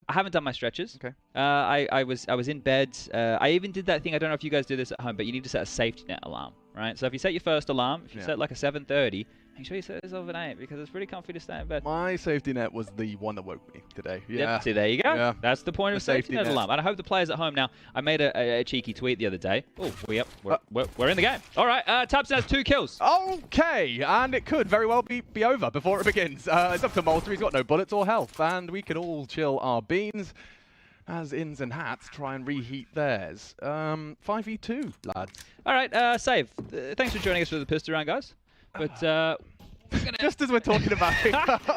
I haven't done my stretches. Okay. I was in bed. I even did that thing. I don't know if you guys do this at home, but you need to set a safety net alarm, right? So if you set your first alarm, if you set like a 7:30, make sure you set this overnight because it's pretty comfy to stay in bed. My safety net was the one that woke me today. Yeah. Yep. See, there you go. Yeah. That's the point of safety net alarm. And I hope the players at home now. I made a cheeky tweet the other day. Oh, we're in the game. All right. tabseN has 2 kills. Okay, and it could very well be over before it begins. It's up to Malta. He's got no bullets or health, and we can all chill our beans as Ins and Hats try and reheat theirs. 5v2, lads. All right, Save. Thanks for joining us for the pistol round, guys. But just as we're talking about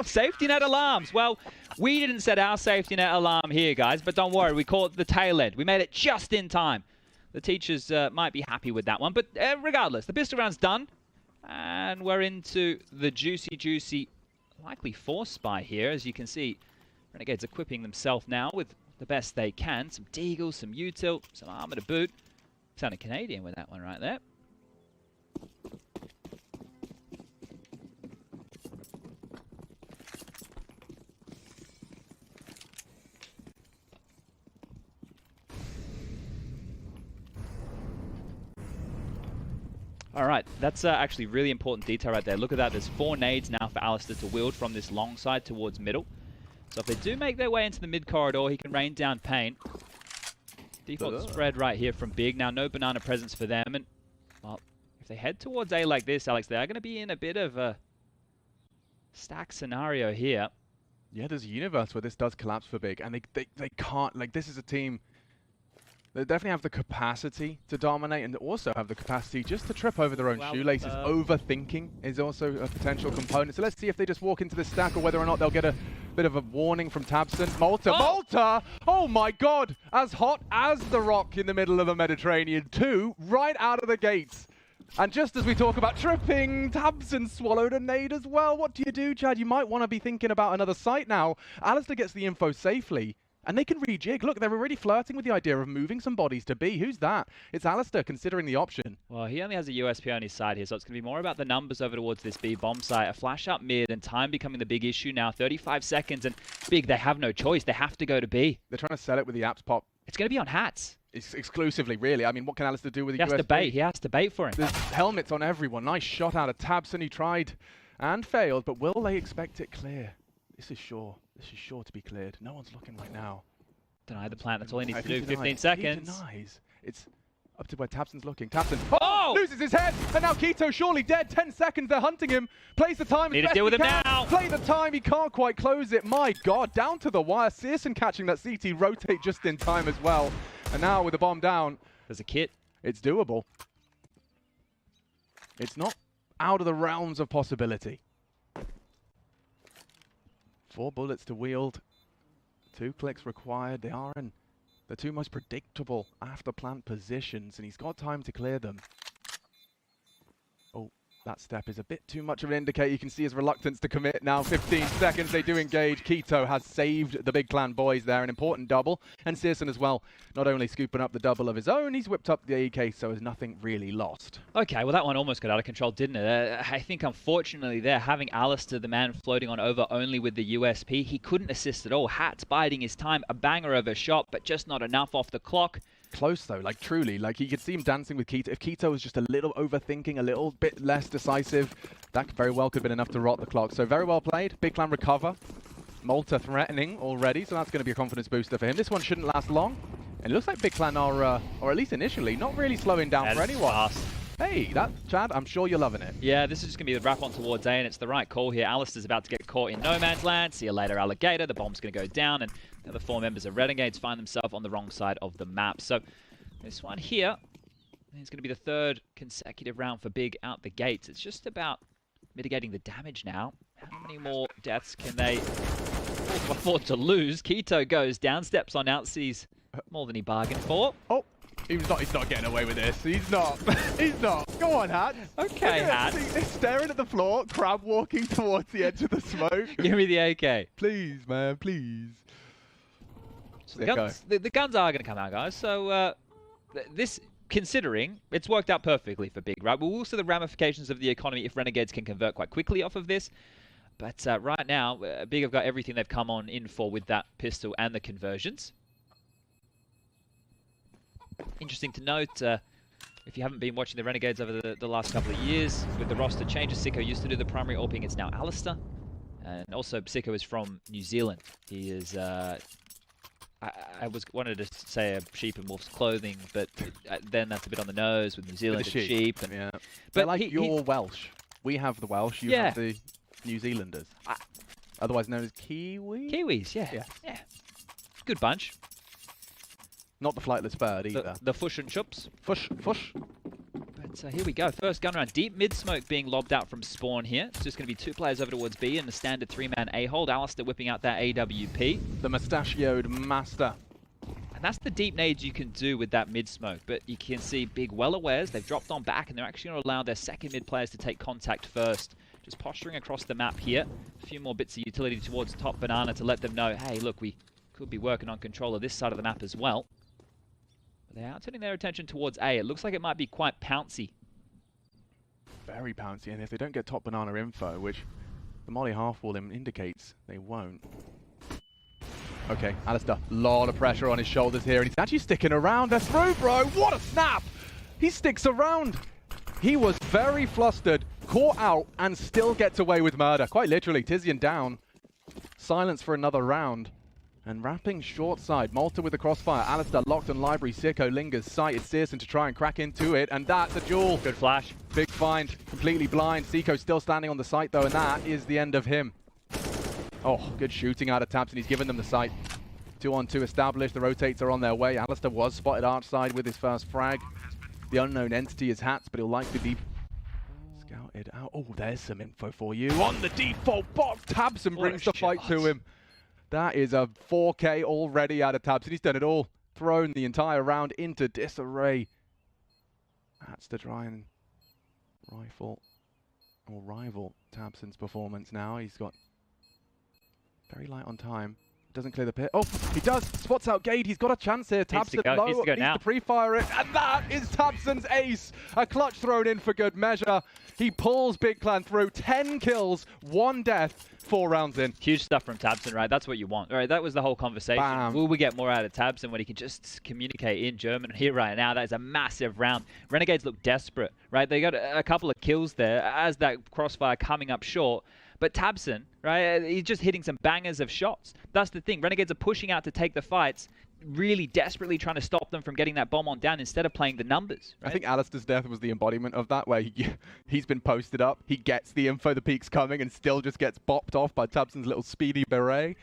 safety net alarms. Well, we didn't set our safety net alarm here, guys, but don't worry, we caught the tail end. We made it just in time. The teachers might be happy with that one, but regardless, the pistol round's done, and we're into the juicy, likely force spy here. As you can see, Renegades equipping themselves now with the best they can. Some deagles, some util, some armor to boot. Sounded Canadian with that one right there. All right, that's actually really important detail right there. Look at that. There's 4 nades now for Alistair to wield from this long side towards middle. So if they do make their way into the mid corridor, he can rain down pain. Default spread right here from Big. Now, no banana presence for them. And, well, if they head towards A like this, Alex, they are going to be in a bit of a stack scenario here. Yeah, there's a universe where this does collapse for Big, and they can't. Like, this is a team. They definitely have the capacity to dominate and also have the capacity just to trip over their own shoelaces. Overthinking is also a potential component. So let's see if they just walk into this stack or whether or not they'll get a bit of a warning from tabseN. Malta! Oh my god! As hot as the rock in the middle of the Mediterranean. 2 right out of the gates. And just as we talk about tripping, tabseN swallowed a nade as well. What do you do, Chad? You might want to be thinking about another site now. Alistair gets the info safely. And they can rejig. Look, they're already flirting with the idea of moving some bodies to B. Who's that? It's Alistair considering the option. Well, he only has a USP on his side here, so it's going to be more about the numbers over towards this B bomb site. A flash up mid and time becoming the big issue now. 35 seconds and Big, they have no choice. They have to go to B. They're trying to sell it with the apps pop. It's going to be on hats. It's exclusively, really. I mean, what can Alistair do with the USP? He has to bait. He has to bait for him. There's helmets on everyone. Nice shot out of tabseN. He tried and failed, but will they expect it clear? This is sure. This is sure to be cleared. No one's looking right now. Deny the plant. That's all he needs to do. 15 seconds. He denies. It's up to where tabseN's looking. tabseN loses his head, and now Keto surely dead. 10 seconds. They're hunting him. Plays the time. Need to deal with him now. Play the time. He can't quite close it. My God, down to the wire. syrsoN catching that CT rotate just in time as well. And now with the bomb down, there's a kit. It's doable. It's not out of the realms of possibility. 4 bullets to wield. 2 clicks required. They are in the 2 most predictable after plant positions, and he's got time to clear them. Oh, that step is a bit too much of an indicator. You can see his reluctance to commit now. 15 seconds, they do engage. Keto has saved the Big Clan boys there. An important double. And syrsoN as well, not only scooping up the double of his own, he's whipped up the AK, so there's nothing really lost. Okay, well that one almost got out of control, didn't it? I think unfortunately there, having Alistair, the man floating on over only with the USP, he couldn't assist at all. Hats biding his time, a banger of a shot, but just not enough off the clock. Close though, like truly, like you could see him dancing with Keto. If Keto was just a little overthinking, a little bit less decisive, that very well could have been enough to rot the clock. So very well played. Big Clan recover. Malta threatening already, so that's going to be a confidence booster for him. This one shouldn't last long. And it looks like Big Clan are, or at least initially, not really slowing down for anyone. Fast. Hey, that, Chad, I'm sure you're loving it. Yeah, this is just going to be the wrap on towards A, and it's the right call here. Alistair's about to get caught in no man's land. See you later, Alligator. The bomb's going to go down, and the other 4 members of Renegades find themselves on the wrong side of the map. So this one here is going to be the 3rd consecutive round for Big out the gates. It's just about mitigating the damage now. How many more deaths can they afford to lose? Keto goes down, steps on out, sees more than he bargained for. Oh, he's not getting away with this. He's not. He's not. Go on, Hat. Okay, Hat. He's staring at the floor, crab walking towards the edge of the smoke. Give me the AK. Please, man, please. So the guns are going to come out, guys. So this, considering, it's worked out perfectly for Big, right? We'll also see the ramifications of the economy if Renegades can convert quite quickly off of this. But right now, Big have got everything they've come on in for with that pistol and the conversions. Interesting to note, if you haven't been watching the Renegades over the last couple of years, with the roster changes, syrsoN used to do the primary AWPing, it's now Alistair. And also, syrsoN is from New Zealand. He is, wanted to say a sheep in wolf's clothing, but then that's a bit on the nose with New Zealand and sheep. And, yeah. But like you're Welsh. We have the Welsh, you have the New Zealanders. Otherwise known as Kiwi? Kiwis, yeah. Good bunch. Not the flightless bird either. The Fush and Chups. Fush. But here we go. First gun round. Deep mid smoke being lobbed out from spawn here. It's just going to be 2 players over towards B and the standard 3-man A-hold. Alistair whipping out that AWP. The mustachioed master. And that's the deep nades you can do with that mid smoke. But you can see Big well awares. They've dropped on back and they're actually going to allow their second mid players to take contact first. Just posturing across the map here. A few more bits of utility towards top banana to let them know, hey, look, we could be working on control of this side of the map as well. But they are turning their attention towards A. It looks like it might be quite pouncy. Very pouncy, and if they don't get top banana info, which the Molly half wall indicates they won't. Okay, Alistair, lot of pressure on his shoulders here, and he's actually sticking around. They're through, bro. What a snap! He sticks around. He was very flustered, caught out, and still gets away with murder. Quite literally, tabseN down. Silence for another round. And wrapping short side, Malta with the crossfire. Alistair locked on library. syrsoN lingers, sighted syrsoN to try and crack into it, and that's a duel. Good flash. Big find, completely blind. syrsoN still standing on the site though, and that is the end of him. Oh, good shooting out of tabseN. He's given them the site. 2-on-2 established. The rotates are on their way. Alistair was spotted arch side with his first frag. The unknown entity is Hats, but he'll likely be scouted out. Oh, there's some info for you. On the default box, tabseN brings the fight to him. That is a 4K already out of tabseN. He's done it all. Thrown the entire round into disarray. That's to try and rival tabseN's performance now. He's got very light on time. Doesn't clear the pit. Oh, he does. Spots out Gade. He's got a chance here. tabseN low. Needs to pre-fire it. And that is tabseN's ace. A clutch thrown in for good measure. He pulls Big Clan through. 10 kills, 1 death, 4 rounds in. Huge stuff from tabseN, right? That's what you want. All right, that was the whole conversation. Bam. Will we get more out of tabseN when he can just communicate in German here right now? That is a massive round. Renegades look desperate, right? They got a couple of kills there as that crossfire coming up short. But tabseN, right, he's just hitting some bangers of shots. That's the thing. Renegades are pushing out to take the fights, really desperately trying to stop them from getting that bomb on down instead of playing the numbers. Right? I think Alistair's death was the embodiment of that, where he's been posted up, he gets the info, the peak's coming, and still just gets bopped off by tabseN's little speedy beret.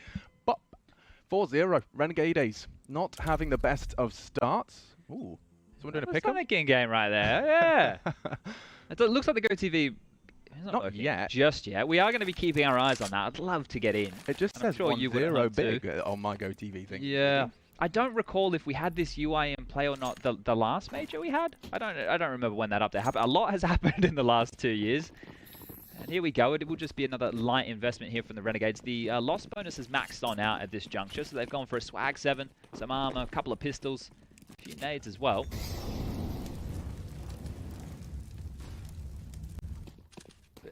But 4-0, Renegades not having the best of starts. Ooh, someone doing a pick-up? That's a game right there, yeah. It looks like the GoTV... Not yet. Just yet. We are going to be keeping our eyes on that. I'd love to get in. It just says 1-0 big on my GoTV thing. Yeah. I don't recall if we had this UI in play or not the last major we had. I don't remember when that update happened. A lot has happened in the last 2 years. And here we go. It will just be another light investment here from the Renegades. The loss bonus is maxed on out at this juncture, so they've gone for a swag 7, some armor, a couple of pistols, a few nades as well.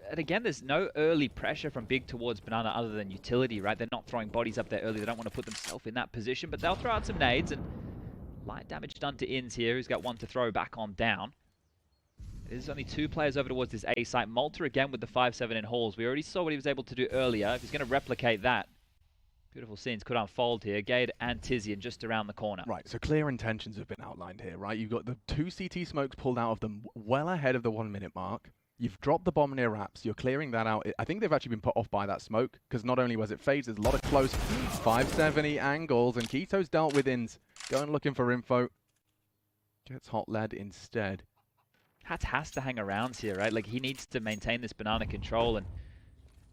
And again, there's no early pressure from Big towards Banana other than utility, right? They're not throwing bodies up there early. They don't want to put themselves in that position, but they'll throw out some nades and light damage done to Inns here, who's got 1 to throw back on down. There's only 2 players over towards this A site. Malta again with the 5-7 in halls. We already saw what he was able to do earlier. If he's going to replicate that, beautiful scenes could unfold here. Gade and tabseN just around the corner. Right, so clear intentions have been outlined here, right? You've got the 2 CT smokes pulled out of them well ahead of the 1-minute mark. You've dropped the bomb near wraps. You're clearing that out. I think they've actually been put off by that smoke, because not only was it phased, there's a lot of close 570 angles, and Keto's dealt with Inns. Going looking for info. Gets hot lead instead. Hats has to hang around here, right? Like, he needs to maintain this banana control, and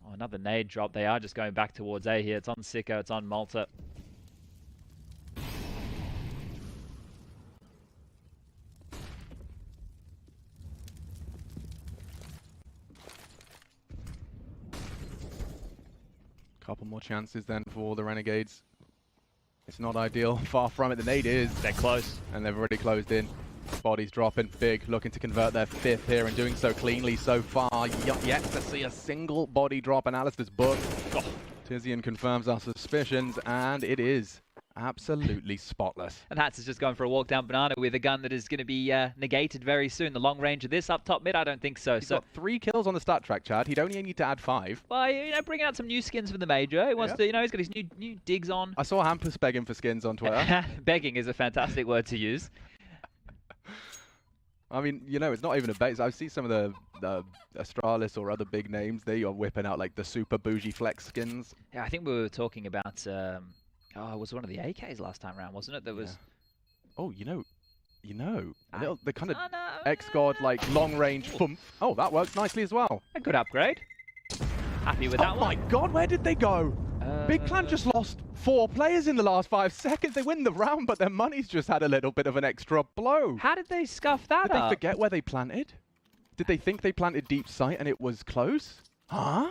oh, another nade drop. They are just going back towards A here. It's on syrsoN, it's on Malta. Couple more chances then for the Renegades. It's not ideal. Far from it. The nade is. They're close. And they've already closed in. Bodies dropping. Big looking to convert their 5th here and doing so cleanly so far. Yet to see a single body drop, and Alistair's booked. Oh. tysseN confirms our suspicions, and it is absolutely spotless. And Hats is just going for a walk down banana with a gun that is going to be negated very soon. The long range of this up top mid, I don't think so. He's got 3 kills on the stat track, Chad. He'd only need to add 5. Well, you know, bring out some new skins for the Major. He wants to, you know, he's got his new digs on. I saw Hampus begging for skins on Twitter. Begging is a fantastic word to use. I mean, you know, it's not even a base. I see some of the Astralis or other big names. They are whipping out like the super bougie flex skins. Yeah, I think we were talking about. Oh, it was one of the AKs last time around, wasn't it? That was. Yeah. Oh, you know, the kind of X-God like long range thump. Oh, that works nicely as well. A good upgrade. Happy with that one. Oh my God, where did they go? Big Clan just lost 4 players in the last 5 seconds. They win the round, but their money's just had a little bit of an extra blow. How did they scuff that up? Did they forget where they planted? Did they think they planted deep sight and it was close? Huh?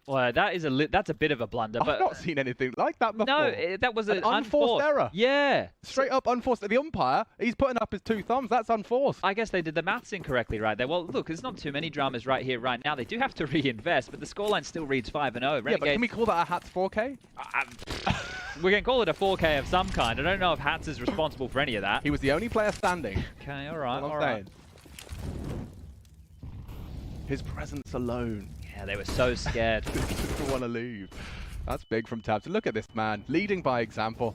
Well, that's a bit of a blunder. But I've not seen anything like that before. No, that was an unforced error. Yeah. Straight up unforced. The umpire, he's putting up his 2 thumbs. That's unforced. I guess they did the maths incorrectly right there. Well, look, there's not too many dramas right here, right now. They do have to reinvest, but the scoreline still reads 5-0. Yeah, but can we call that a Hats 4K? We can call it a 4K of some kind. I don't know if Hats is responsible for any of that. He was the only player standing. Okay, all right, all right. His presence alone. Yeah, they were so scared. They didn't want to leave. That's big from tabseN. Look at this man, leading by example.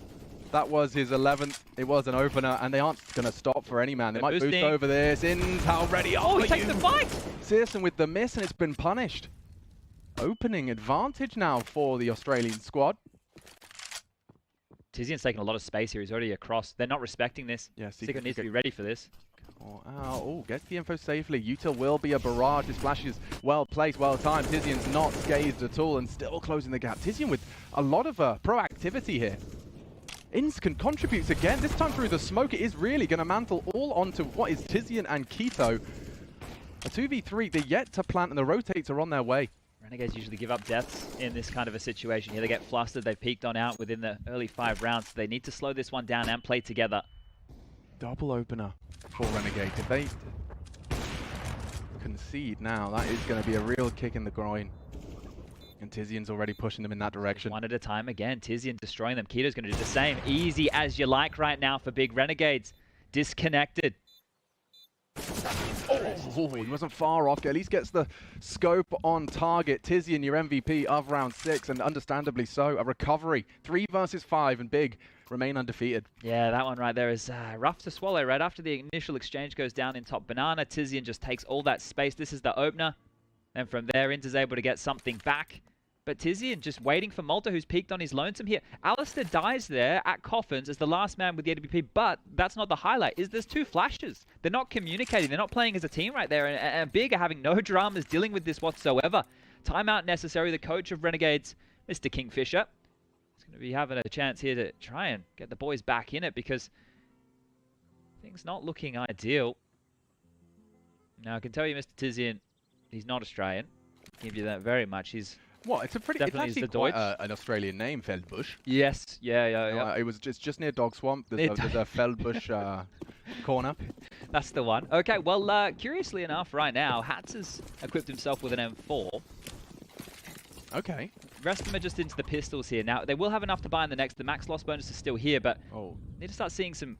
That was his 11th. It was an opener, and they aren't going to stop for any man. They might boost over this. How ready are you? Oh, he takes the fight! syrsoN with the miss, and it's been punished. Opening advantage now for the Australian squad. tysseN's taking a lot of space here. He's already across. They're not respecting this. Yeah, Secret needs to be ready for this. Oh, gets the info safely. Util will be a barrage. His flash is well placed, well timed. tysseN's not scathed at all and still closing the gap. tysseN with a lot of proactivity here. Ins can contribute again. This time through the smoke, it is really going to mantle all onto what is tysseN and Keto. A 2v3, they're yet to plant and the rotates are on their way. Renegades usually give up deaths in this kind of a situation here. They get flustered. They've peaked on out within the early 5 rounds. So they need to slow this one down and play together. Double opener for Renegades. If they concede now, that is going to be a real kick in the groin. And tysseN's already pushing them in that direction. One at a time again. tysseN destroying them. Keto's going to do the same. Easy as you like right now for big Renegades. Disconnected. Oh, he wasn't far off. At least gets the scope on target. tysseN, your MVP of round 6, and understandably so. A recovery. 3 versus 5, and big remain undefeated. Yeah, that one right there is rough to swallow. Right after the initial exchange goes down in top banana, tysseN just takes all that space. This is the opener. And from there, Int is able to get something back. But tysseN just waiting for Malta, who's peaked on his lonesome here. Alistair dies there at Coffins as the last man with the AWP, but that's not the highlight. There's 2 flashes. They're not communicating. They're not playing as a team right there. And Big are having no dramas dealing with this whatsoever. Timeout necessary. The coach of Renegades, Mr. Kingfisher, is going to be having a chance here to try and get the boys back in it because things not looking ideal. Now, I can tell you, Mr. tysseN, he's not Australian. I'll give you that very much. He's... What? It's actually quite an Australian name, Feldbush. Yes, yeah. It was just near Dog Swamp. There's a Feldbush corner. That's the one. Okay, well, curiously enough, right now, Hats has equipped himself with an M4. Okay. The rest of them are just into the pistols here. Now, they will have enough to buy in the next. The max loss bonus is still here, but need to start seeing some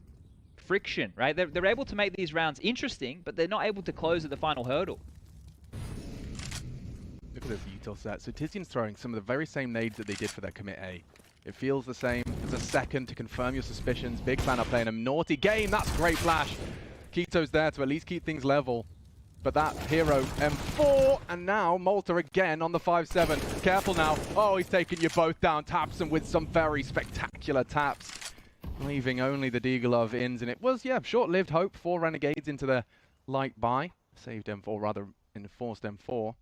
friction, right? They're able to make these rounds interesting, but they're not able to close at the final hurdle. Look at this util set. So tysseN's throwing some of the very same nades that they did for their commit A. It feels the same. There's a second to confirm your suspicions. Big Clan are playing a naughty game. That's great flash. Keto's there to at least keep things level. But that hero, M4, and now Malta again on the 5-7. Careful now. Oh, he's taking you both down. tabseN with some very spectacular taps. Leaving only the Deagle of Ins. And it was, yeah, short-lived hope for Renegades into their light buy. Saved M4, rather enforced M4.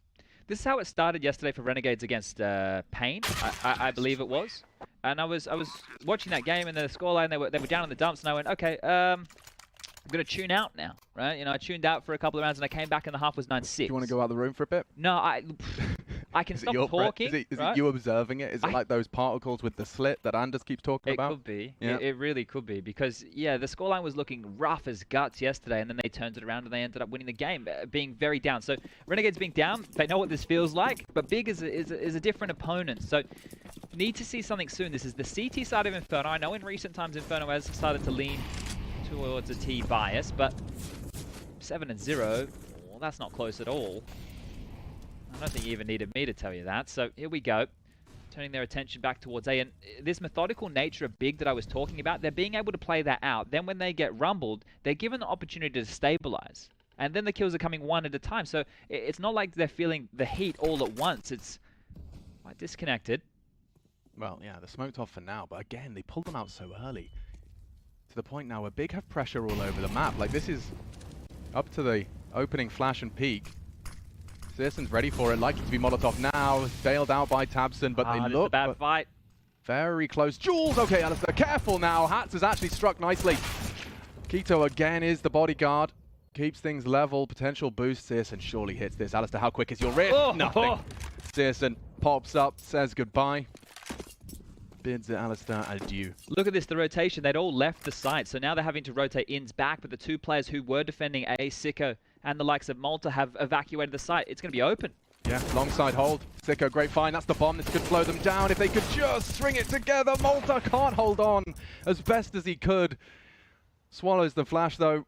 This is how it started yesterday for Renegades against Pain, I believe it was. And I was watching that game and the scoreline, they were down in the dumps, and I went, okay, I'm going to tune out now, right? You know, I tuned out for a couple of rounds and I came back and the half was 9-6. Do you want to go out of the room for a bit? No, I I can Is it stop your talking. Is it right? you observing it? Is it like those particles with the slit that Anders keeps talking about? It could be. Yeah. It really could be because, yeah, the scoreline was looking rough as guts yesterday, and then they turned it around and they ended up winning the game, being very down. So Renegades being down, they know what this feels like, but Big is a different opponent. So need to see something soon. This is the CT side of Inferno. I know in recent times Inferno has started to lean towards a T bias, but 7-0, well, that's not close at all. I don't think you even needed me to tell you that. So here we go, turning their attention back towards A. And this methodical nature of Big that I was talking about, they're being able to play that out. Then when they get rumbled, they're given the opportunity to stabilize. And then the kills are coming one at a time. So it's not like they're feeling the heat all at once. It's quite disconnected. Well, yeah, they're smoked off for now, but again, they pulled them out so early. To the point now where Big have pressure all over the map. Like, this is up to the opening flash and peek. syrsoN's ready for it, likely to be Molotov now. Bailed out by tabseN, but they look a bad fight. Very close. Jules, okay, Alistair, careful now. Hats has actually struck nicely. k1to again is the bodyguard. Keeps things level. Potential boost. syrsoN surely hits this. Alistair, how quick is your rip? Oh, Nothing. syrsoN pops up, says goodbye. Bids Alistair adieu. Look at this, the rotation. They'd all left the site, so now they're having to rotate ins back, but the two players who were defending A, syrsoN, and the likes of Malta have evacuated the site. It's going to be open. Yeah, long side hold. syrsoN, great find. That's the bomb. This could slow them down. If they could just string it together. Malta can't hold on as best as he could. Swallows the flash, though.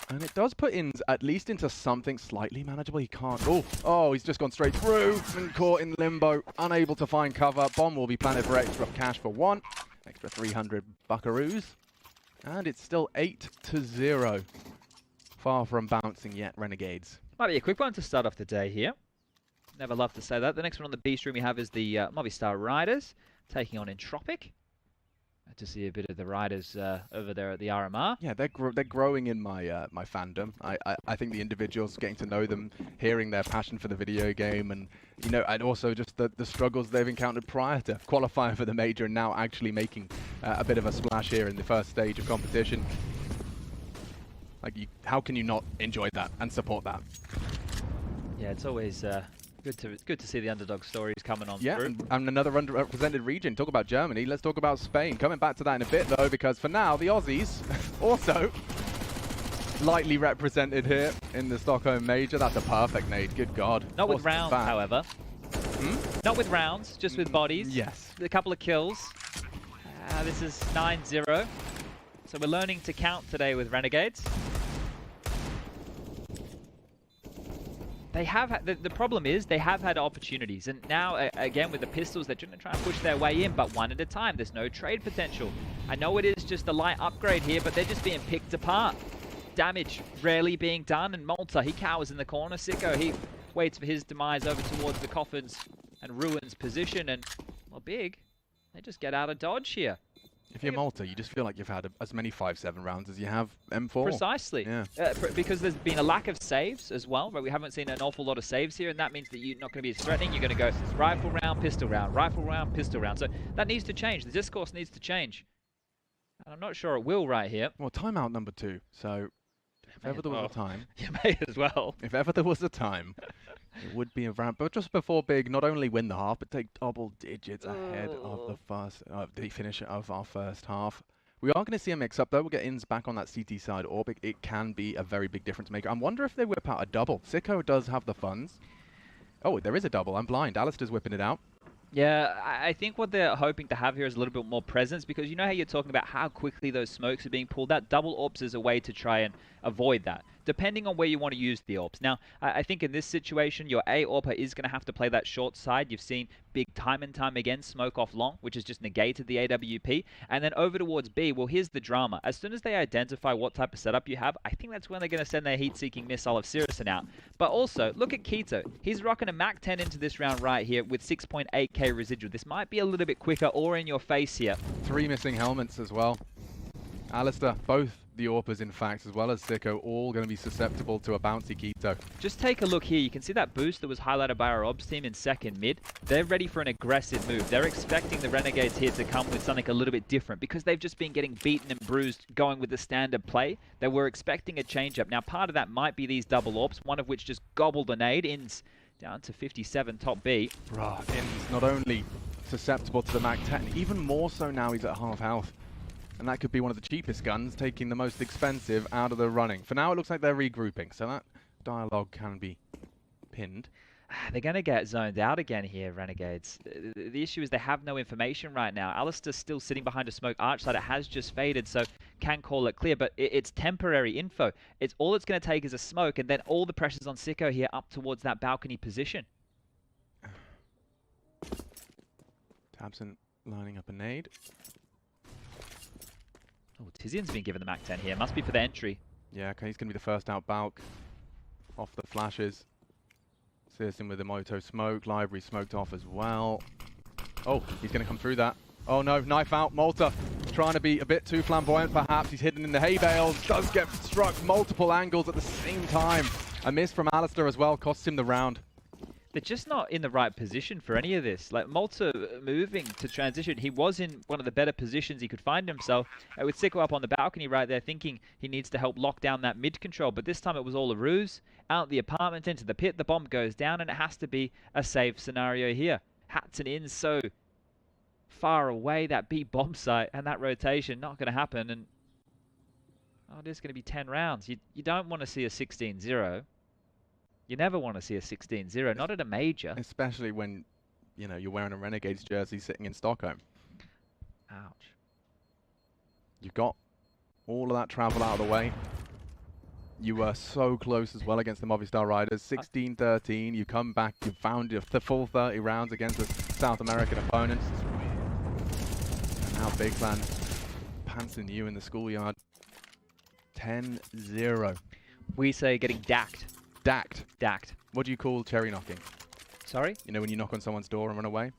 And it does put ins at least into something slightly manageable. He can't. Oh, he's just gone straight through and caught in limbo. Unable to find cover. Bomb will be planted for extra cash for one. Extra 300 buckaroos. And it's still 8-0. Far from bouncing yet, Renegades. Might be a quick one to start off the day here. Never love to say that. The next one on the B stream we have is the Movistar Riders taking on Entropic. To see a bit of the Riders over there at the RMR. Yeah, they're growing in my my fandom. I think the individuals, getting to know them, hearing their passion for the video game, and and also just the struggles they've encountered prior to qualifying for the major, and now actually making a bit of a splash here in the first stage of competition. Like, how can you not enjoy that and support that? Yeah, it's always good to see the underdog stories coming on yeah, through. And another underrepresented region. Talk about Germany. Let's talk about Spain. Coming back to that in a bit, though, because for now, the Aussies also lightly represented here in the Stockholm Major. That's a perfect nade. Good God. Not with rounds, however. Not with rounds, just with bodies. Yes. A couple of kills. This is 9-0. So we're learning to count today with Renegades. They have the problem is they have had opportunities, and now again with the pistols they're trying to try and push their way in, but one at a time. There's no trade potential. I know it is just a light upgrade here, but they're just being picked apart. Damage rarely being done, and Malta, he cowers in the corner. syrsoN, he waits for his demise over towards the coffins and ruins position, and well, Big, they just get out of dodge here. If you're Malta, you just feel like you've had as many 5-7 rounds as you have M4. Precisely. Yeah. Because there's been a lack of saves as well, right? We haven't seen an awful lot of saves here, and that means that you're not going to be as threatening. You're going to go rifle round, pistol round, rifle round, pistol round. So that needs to change. The discourse needs to change. And I'm not sure it will right here. Well, timeout number 2. So if ever there was a time... You may as well. If ever there was a time, it would be around. But just before Big, not only win the half, but take double digits ahead of the finish of our first half. We are going to see a mix-up, though. We'll get ins back on that CT side orbit. It can be a very big difference maker. I wonder if they whip out a double. syrsoN does have the funds. Oh, there is a double. I'm blind. Alistair's whipping it out. Yeah, I think what they're hoping to have here is a little bit more presence, because you know how you're talking about how quickly those smokes are being pulled? That double AWPs is a way to try and avoid that, depending on where you want to use the AWPs. Now, I think in this situation, your A AWPer is going to have to play that short side. You've seen Big time and time again smoke off long, which has just negated the AWP. And then over towards B, well, here's the drama. As soon as they identify what type of setup you have, I think that's when they're going to send their heat-seeking missile of syrsoN out. But also, look at k1to. He's rocking a Mach 10 into this round right here with 6.8k residual. This might be a little bit quicker or in your face here. 3 missing helmets as well. Alistair, both the AWPers, in fact, as well as syrsoN, all going to be susceptible to a bouncy k1to. Just take a look here. You can see that boost that was highlighted by our OBS team in second mid. They're ready for an aggressive move. They're expecting the Renegades here to come with something a little bit different, because they've just been getting beaten and bruised going with the standard play. They were expecting a change-up. Now, part of that might be these double AWPs, one of which just gobbled a nade. Ins down to 57 top B. Bruh, he's not only susceptible to the MAC-10, even more so now he's at half health. And that could be one of the cheapest guns, taking the most expensive out of the running. For now, it looks like they're regrouping, so that dialogue can be pinned. They're going to get zoned out again here, Renegades. The issue is they have no information right now. Alistair's still sitting behind a smoke arch side. It has just faded, so can call it clear, but it's temporary info. All it's going to take is a smoke, and then all the pressure's on syrsoN here up towards that balcony position. tabseN lining up a nade. Oh, tabseN's been given the MAC-10 here. Must be for the entry. Yeah, okay, he's going to be the first out balk. Off the flashes. syrsoN with the moto smoke. Library smoked off as well. Oh, he's going to come through that. Oh no, knife out. Malta trying to be a bit too flamboyant perhaps. He's hidden in the hay bales. Does get struck multiple angles at the same time. A miss from Alistair as well. Costs him the round. They're just not in the right position for any of this. Like, Malta moving to transition, he was in one of the better positions he could find himself. With syrsoN up on the balcony right there, thinking he needs to help lock down that mid control. But this time it was all a ruse. Out the apartment, into the pit, the bomb goes down, and it has to be a safe scenario here. tabseN in so far away, that B bomb site, and that rotation, not going to happen. And oh, it is going to be 10 rounds. You don't want to see a 16-0. You never want to see a 16-0, not at a major. Especially when, you know, you're wearing a Renegades jersey sitting in Stockholm. Ouch. You've got all of that travel out of the way. You were so close as well against the Movistar Riders. 16-13, you come back, you found your full 30 rounds against the South American opponents. And now Big Clan pantsing you in the schoolyard. 10-0. We say getting dacked. Dacked. Dacked. What do you call cherry knocking? Sorry? You know when you knock on someone's door and run away?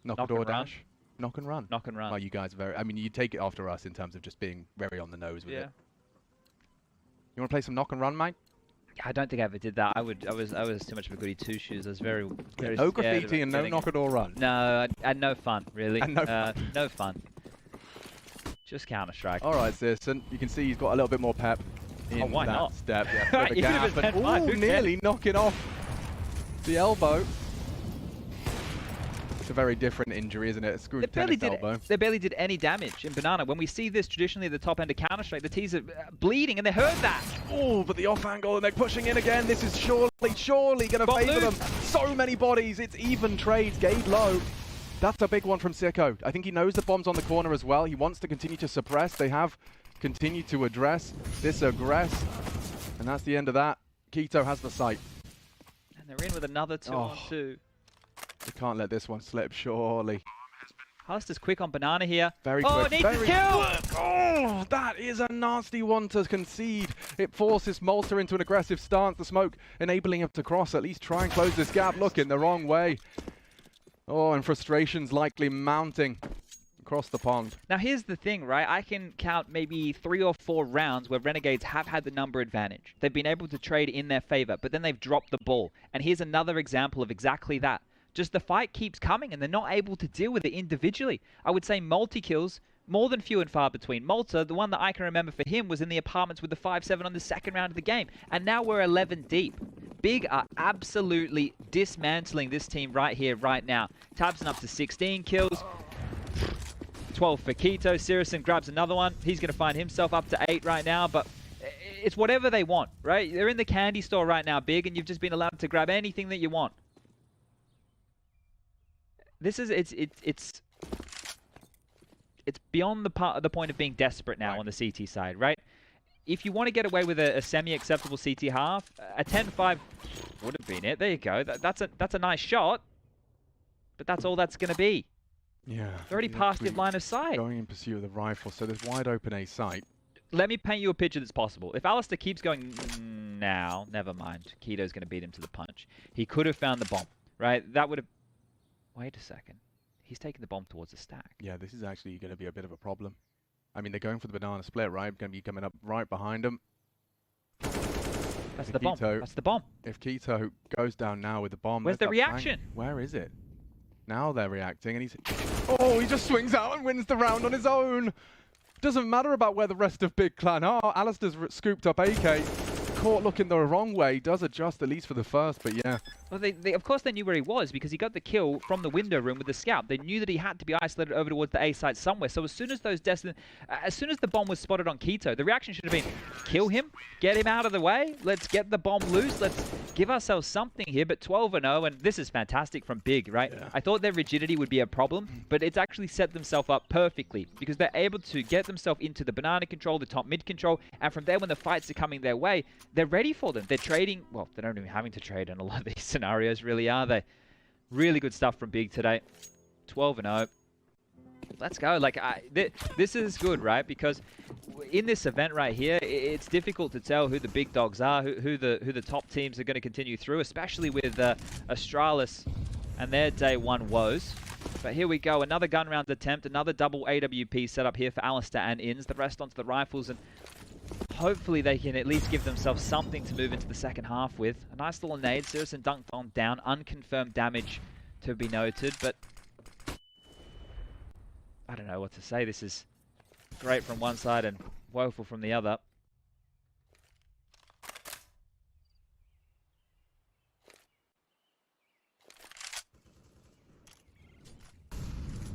Knock a door dash? Knock and run. Knock and run. Oh, you guys are very... I mean, you take it after us in terms of just being very on the nose with it. You want to play some knock and run, mate? I don't think I ever did that. I was too much of a goody two shoes. I was very no graffiti and no knock and door run. No, and no fun, really. And no fun. No fun. Just Counter-Strike. All right, syrsoN. You can see he's got a little bit more pep in why that not? step. Yeah, Even if it's 10-5, who nearly knocking off the elbow. It's a very different injury, isn't it? A screwed tennis elbow. They barely did any damage in Banana. When we see this traditionally at the top end of Counter-Strike, the T's are bleeding, and they heard that. Oh, but the off angle, and they're pushing in again. This is surely going to favour them. So many bodies. It's even trades. Gade low. That's a big one from syrsoN. I think he knows the bomb's on the corner as well. He wants to continue to suppress. They have continued to address this aggress. And that's the end of that. Keto has the sight. And they're in with another 2-on-2. They can't let this one slip, surely. Alistair's quick on Banana here. Very quick. Needs to kill! Oh, that is a nasty one to concede. It forces Malta into an aggressive stance. The smoke enabling him to cross, at least try and close this gap. Looking the wrong way. Oh, and frustration's likely mounting across the pond. Now here's the thing, right? I can count maybe 3 or 4 rounds where Renegades have had the number advantage. They've been able to trade in their favor, but then they've dropped the ball. And here's another example of exactly that. Just the fight keeps coming and they're not able to deal with it individually. I would say multi-kills, more than few and far between. Malta, the one that I can remember for him was in the apartments with the 5-7 on the second round of the game. And now we're 11 deep. Big are absolutely dismantling this team right here, right now. tabseN up to 16 kills. 12 for Keto. syrsoN grabs another one. He's going to find himself up to 8 right now, but it's whatever they want, right? They're in the candy store right now, Big, and you've just been allowed to grab anything that you want. This is it's beyond the point of being desperate now on the CT side, right? If you want to get away with a semi-acceptable CT half, a 10-5 would have been it. There you go. That's a nice shot, but that's all that's going to be. Yeah. They're already past your line of sight. Going in pursuit of the rifle, so there's wide open A sight. Let me paint you a picture that's possible. If Alistair keeps going now, never mind. Keto's going to beat him to the punch. He could have found the bomb, right? That would have... Wait a second. He's taking the bomb towards the stack. Yeah, this is actually going to be a bit of a problem. I mean, they're going for the banana split, right? Going to be coming up right behind him. That's the bomb. That's the bomb. If Keto goes down now with the bomb... Where's the reaction? Where is it? Now they're reacting, and he's... Oh, he just swings out and wins the round on his own! Doesn't matter about where the rest of Big Clan are. Alistair's scooped up AK. caught looking the wrong way. Does adjust at least for the first, but yeah. Well, they of course they knew where he was because he got the kill from the window room with the scout. They knew that he had to be isolated over towards the A site somewhere. So as soon as the bomb was spotted on Quito, the reaction should have been kill him, get him out of the way. Let's get the bomb loose. Let's give ourselves something here. But 12-0, and this is fantastic from Big, right? Yeah. I thought their rigidity would be a problem, but it's actually set themselves up perfectly because they're able to get themselves into the banana control, the top mid control, and from there when the fights are coming their way, they're ready for them. They're trading. Well, they're not even having to trade in a lot of these scenarios, really, are they? Really good stuff from Big today. 12-0. Let's go. Like, this is good, right? Because in this event right here, it's difficult to tell who the big dogs are, who the top teams are going to continue through, especially with Astralis and their day one woes. But here we go, another gun round attempt, another double AWP set up here for Alistair and Inns. The rest onto the rifles, and hopefully they can at least give themselves something to move into the second half with. A nice little nade, syrsoN dunked on down, unconfirmed damage to be noted, but I don't know what to say. This is great from one side and woeful from the other.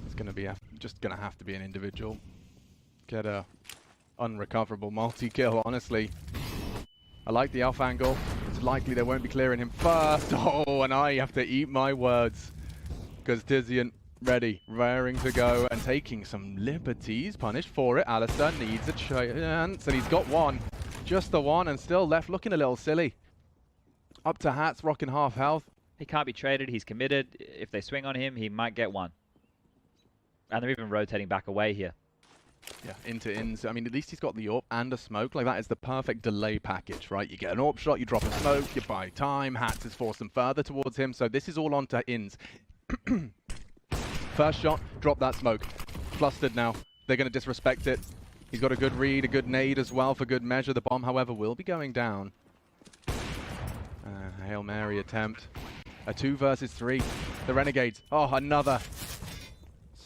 It's going to be just going to have to be an individual. Get a unrecoverable multi-kill, honestly. I like the alpha angle. It's likely they won't be clearing him first. Oh, and I have to eat my words. Because Tizian ready, raring to go, and taking some liberties. Punished for it. Alistair needs a chance, and he's got one. Just the one, and still left looking a little silly. Up to Hats, rocking half health. He can't be traded. He's committed. If they swing on him, he might get one. And they're even rotating back away here. Yeah, into Inns. I mean, at least he's got the AWP and a smoke. Like, that is the perfect delay package, right? You get an AWP shot, you drop a smoke, you buy time. Hats has forced them further towards him, so this is all on to Inns. First shot, drop that smoke. Flustered now. They're going to disrespect it. He's got a good read, a good nade as well for good measure. The bomb, however, will be going down. Hail Mary attempt. A 2 versus 3. The Renegades. Oh, another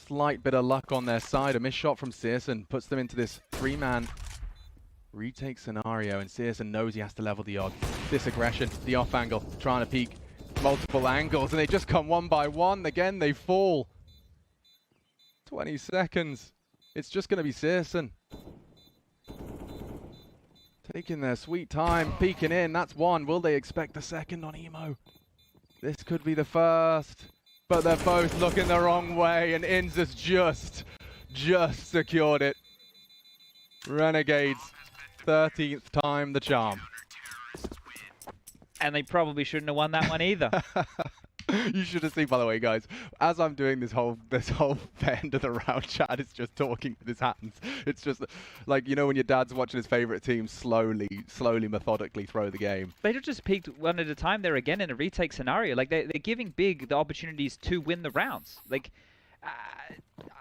slight bit of luck on their side. A missed shot from syrsoN puts them into this 3-man retake scenario, and syrsoN knows he has to level the odds. This aggression, the off angle, trying to peek multiple angles, and they just come one by one. Again, they fall. 20 seconds. It's just going to be syrsoN. Taking their sweet time, peeking in. That's one. Will they expect the second on Emo? This could be the first. But they're both looking the wrong way, and Inns has just secured it. Renegades, 13th time the charm. And they probably shouldn't have won that one either. You should have seen, by the way, guys, as I'm doing this whole end of the round, chat is just talking with his hands. It's just like, you know, when your dad's watching his favorite team slowly, methodically throw the game. They just peaked one at a time there again in a retake scenario. Like, they're giving Big the opportunities to win the rounds. Like,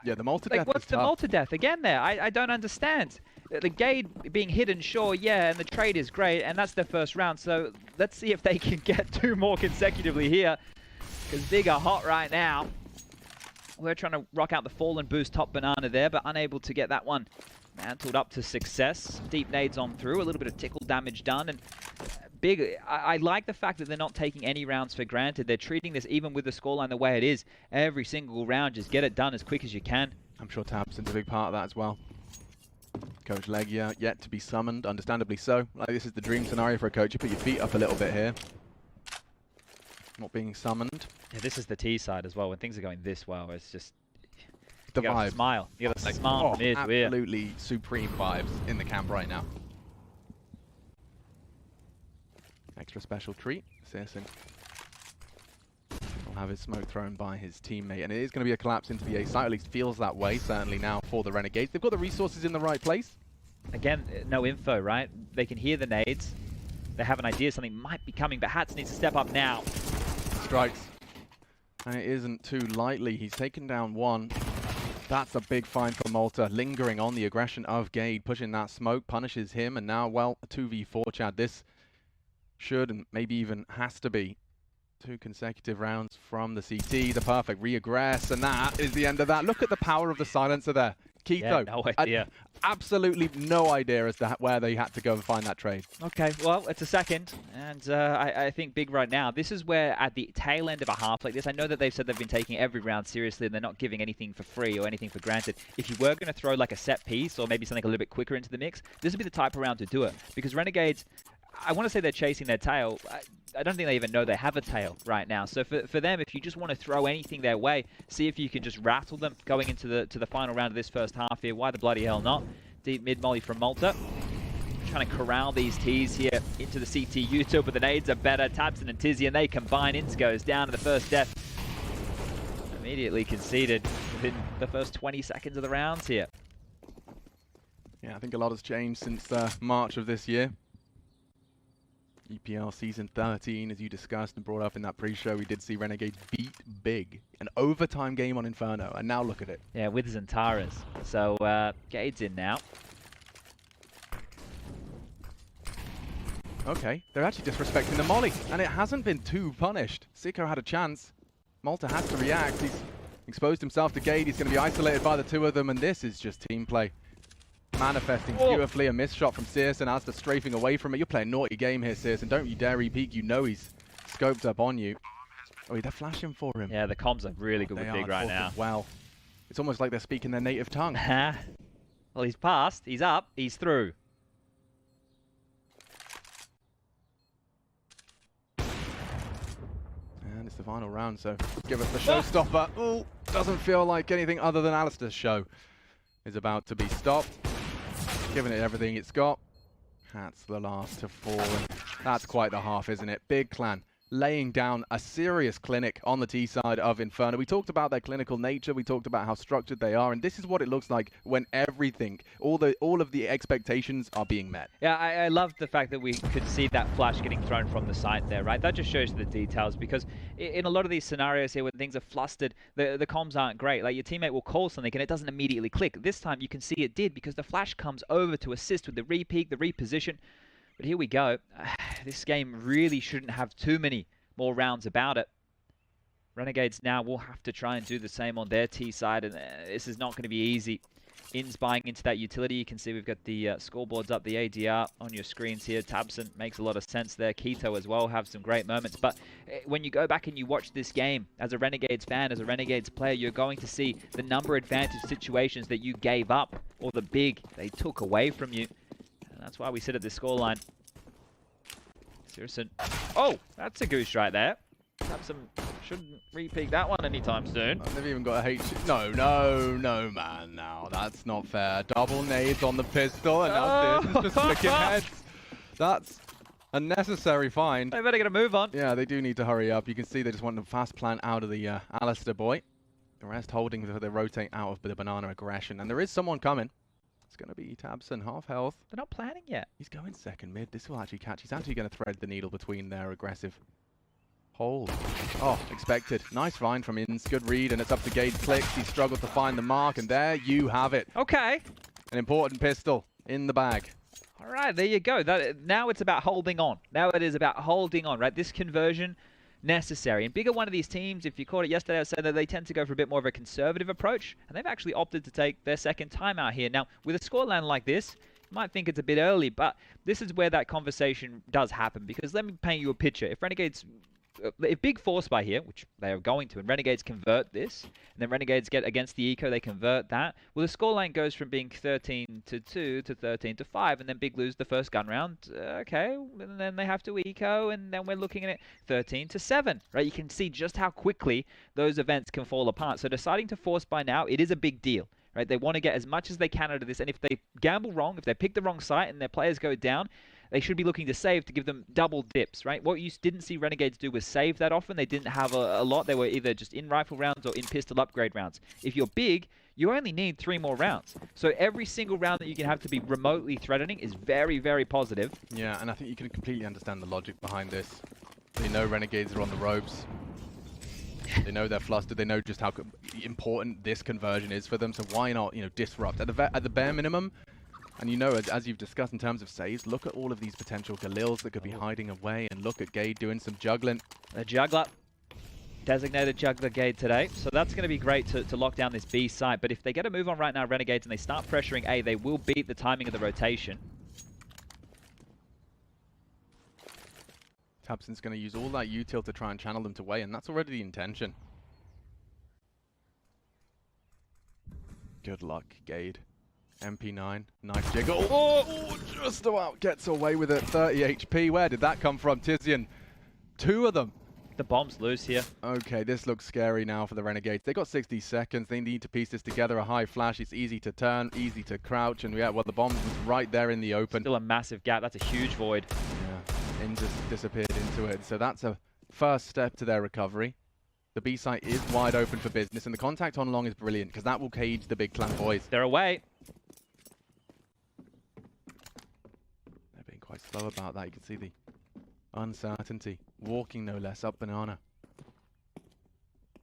yeah, the multi-death. Like, what's the multi-death again there? I don't understand. The Gade being hidden, sure, yeah, and the trade is great, and that's their first round. So let's see if they can get 2 more consecutively here. Because Big are hot right now. We're trying to rock out the fallen boost top banana there, but unable to get that one mantled up to success. Deep nades on through, a little bit of tickle damage done. And Big, I like the fact that they're not taking any rounds for granted. They're treating this, even with the scoreline the way it is, every single round, just get it done as quick as you can. I'm sure tabseN's a big part of that as well. Coach Legia yet to be summoned, understandably so. Like, this is the dream scenario for a coach. You put your feet up a little bit here. Not being summoned. Yeah, this is the T side as well. When things are going this well, it's just the you gotta vibe. Smile. You gotta like, smile. Absolutely supreme vibes in the camp right now. Extra special treat. syrsoN will have his smoke thrown by his teammate, and it is going to be a collapse into the A site. At least feels that way. Certainly now for the Renegades. They've got the resources in the right place. Again, no info, right? They can hear the nades. They have an idea something might be coming, but Hats needs to step up now. Strikes. And it isn't too lightly. He's taken down one. That's a big find for Malta. Lingering on the aggression of Gade. Pushing that smoke. Punishes him. And now, well, a 2v4, Chad. This should and maybe even has to be 2 consecutive rounds from the CT. The perfect re-aggress. And that is the end of that. Look at the power of the silencer there. Keith, Yeah, though, no idea. Absolutely no idea as to where they had to go and find that trade. Okay, well, it's a second, and I think big right now. This is where at the tail end of a half like this, I know that they've said they've been taking every round seriously and they're not giving anything for free or anything for granted. If you were going to throw like a set piece or maybe something a little bit quicker into the mix, this would be the type of round to do it. Because Renegades, I want to say they're chasing their tail. I don't think they even know they have a tail right now. So for them, if you just want to throw anything their way, see if you can just rattle them going into the final round of this first half here. Why the bloody hell not? Deep mid molly from Malta. Trying to corral these Ts here into the CT YouTube, but the nades are better. tabseN and Tizzy, and they combine. Ince goes down to the first death. Immediately conceded within the first 20 seconds of the rounds here. Yeah, I think a lot has changed since March of this year. EPL Season 13, as you discussed and brought up in that pre-show, we did see Renegades beat big. An overtime game on Inferno, and now look at it. Yeah, with Zantaras. So, Gade's in now. Okay, they're actually disrespecting the molly, and it hasn't been too punished. syrsoN had a chance. Malta has to react. He's exposed himself to Gade. He's going to be isolated by the two of them, and this is just team play. Manifesting beautifully, a missed shot from syrsoN. Asda strafing away from it. You're playing naughty game here, syrsoN. Don't you dare re-peek. You know he's scoped up on you. Oh, they're flashing for him. Yeah, the comms are really good with Big right now. Well, it's almost like they're speaking their native tongue. Well, he's passed. He's up. He's through. And it's the final round, so give us the showstopper. Oh, doesn't feel like anything other than Alistair's show is about to be stopped. Giving it everything it's got. That's the last to fall. And that's quite the half, isn't it? Big Clan laying down a serious clinic on the T side of Inferno. We talked about their clinical nature. We talked about how structured they are. And this is what it looks like when everything, all of the expectations are being met. Yeah, I love the fact that we could see that flash getting thrown from the site there, right? That just shows you the details, because in a lot of these scenarios here when things are flustered, the comms aren't great. Like your teammate will call something and it doesn't immediately click. This time you can see it did, because the flash comes over to assist with the re-peek, the reposition. But here we go. This game really shouldn't have too many more rounds about it. Renegades now will have to try and do the same on their T side, and this is not going to be easy. In's buying into that utility. You can see we've got the scoreboards up, the ADR on your screens here. tabseN makes a lot of sense there. Keto as well have some great moments. But when you go back and you watch this game, as a Renegades fan, as a Renegades player, you're going to see the number advantage situations that you gave up, or the big they took away from you. That's why we sit at this scoreline. syrsoN. Oh, that's a goose right there. tabseN shouldn't re-peek that one anytime soon. They've even got a H. No, man. Now that's not fair. Double nades on the pistol, and now syrsoN's just flicking heads. That's a necessary find. They better get a move on. Yeah, they do need to hurry up. You can see they just want a fast plan out of the Alistair boy. The rest holding they rotate out of the banana aggression, and there is someone coming. It's going to be tabseN, half health. They're not planning yet. He's going second mid. This will actually catch. He's actually going to thread the needle between their aggressive hold. Oh, expected. Nice find from Ince. Good read, and it's up to Gade clicks. He struggled to find the mark, and there you have it. Okay. An important pistol in the bag. All right, there you go. Now it's about holding on. Now it is about holding on, right? This conversion, necessary. And bigger one of these teams, if you caught it yesterday, I said that they tend to go for a bit more of a conservative approach, and they've actually opted to take their second timeout here. Now, with a scoreline like this, you might think it's a bit early, but this is where that conversation does happen, because let me paint you a picture. If Renegades, if Big force buy here, which they are going to, and Renegades convert this, and then Renegades get against the eco, they convert that, well, the scoreline goes from being 13-2 to 13-5, and then Big lose the first gun round, okay, and then they have to eco, and then we're looking at it 13-7, right? You can see just how quickly those events can fall apart. So deciding to force buy now, it is a big deal, right? They want to get as much as they can out of this, and if they gamble wrong, if they pick the wrong site and their players go down, they should be looking to save to give them double dips, right? What you didn't see Renegades do was save that often. They didn't have a lot. They were either just in rifle rounds or in pistol upgrade rounds. If you're big, you only need 3 more rounds. So every single round that you can have to be remotely threatening is very, very positive. Yeah, and I think you can completely understand the logic behind this. They know Renegades are on the ropes. They know they're flustered. They know just how important this conversion is for them. So why not, disrupt at the bare minimum? And as you've discussed in terms of saves, look at all of these potential Galils that could be hiding away, and look at Gade doing some juggling. A juggler. designated juggler gate today, so that's going to be great to lock down this B site. But if they get a move on right now, Renegades, and they start pressuring A, they will beat the timing of the rotation. tabseN's going to use all that util to try and channel them to way, and that's already the intention. Good luck, Gade. MP9, nice jiggle. Oh, just about gets away with it. 30 HP. Where did that come from, tzyzyaN? Two of them. The bomb's loose here. Okay, this looks scary now for the Renegades. They got 60 seconds. They need to piece this together. A high flash. It's easy to turn, easy to crouch, and yeah, well, the bomb's right there in the open. Still a massive gap. That's a huge void. Yeah, In just disappeared into it. So that's a first step to their recovery. The B site is wide open for business, and the contact on long is brilliant because that will cage the big clan boys. They're away. They're being quite slow about that. You can see the uncertainty. Walking no less up banana.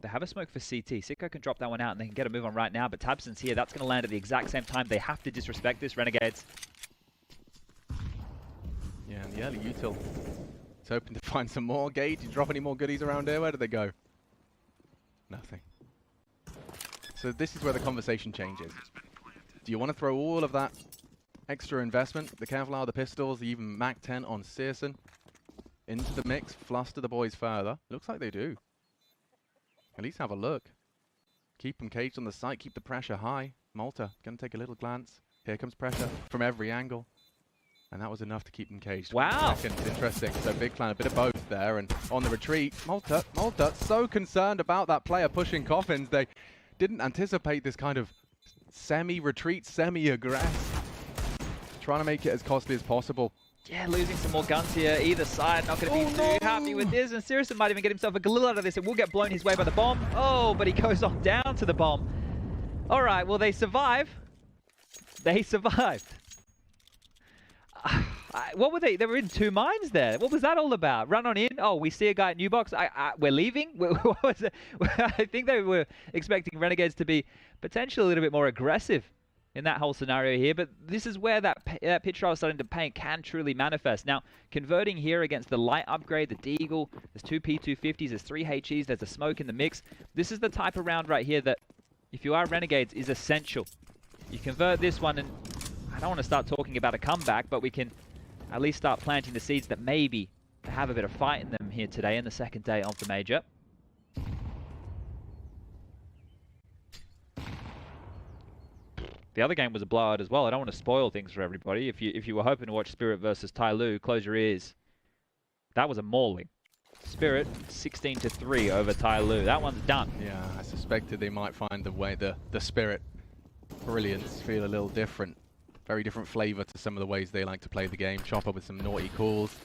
They have a smoke for CT. sicko can drop that one out and they can get a move on right now, but tabseN's here. That's going to land at the exact same time. They have to disrespect this, Renegades. Yeah, and the early util. It's hoping to find some more. Gade, you drop any more goodies around here? Where do they go? Nothing. So this is where the conversation changes. Do you want to throw all of that extra investment, the Kevlar, the pistols, the even Mac 10 on syrsoN, into the mix, fluster the boys further? Looks like they do. At least have a look. Keep them caged on the site, keep the pressure high. Malta, gonna take a little glance. Here comes pressure from every angle. And that was enough to keep them caged. Wow. Seconds. Interesting. So big clan, a bit of both there. And on the retreat, Malta, so concerned about that player pushing coffins. They didn't anticipate this kind of semi-retreat, semi-aggress. Trying to make it as costly as possible. Yeah, losing some more guns here. Either side not going to be too happy with this. And syrsoN might even get himself a Galil out of this. It will get blown his way by the bomb. Oh, but he goes on down to the bomb. All right, well, they survive. They survived. What were they? They were in two mines there. What was that all about? Run on in. Oh, we see a guy at New Box. We're leaving. What was it? I think they were expecting Renegades to be potentially a little bit more aggressive in that whole scenario here. But this is where that pitch I was starting to paint can truly manifest. Now, converting here against the light upgrade, the Deagle, there's two P250s, there's three HEs, there's a smoke in the mix. This is the type of round right here that, if you are Renegades, is essential. You convert this one, and I don't want to start talking about a comeback, but we can at least start planting the seeds that maybe have a bit of fight in them here today in the second day of the major. The other game was a blowout as well. I don't want to spoil things for everybody. If you were hoping to watch Spirit versus Tyloo, close your ears. That was a mauling. Spirit 16-3 over Tyloo. That one's done. Yeah, I suspected they might find the way the Spirit brilliance feel a little different. Very different flavor to some of the ways they like to play the game. Chopper with some naughty calls.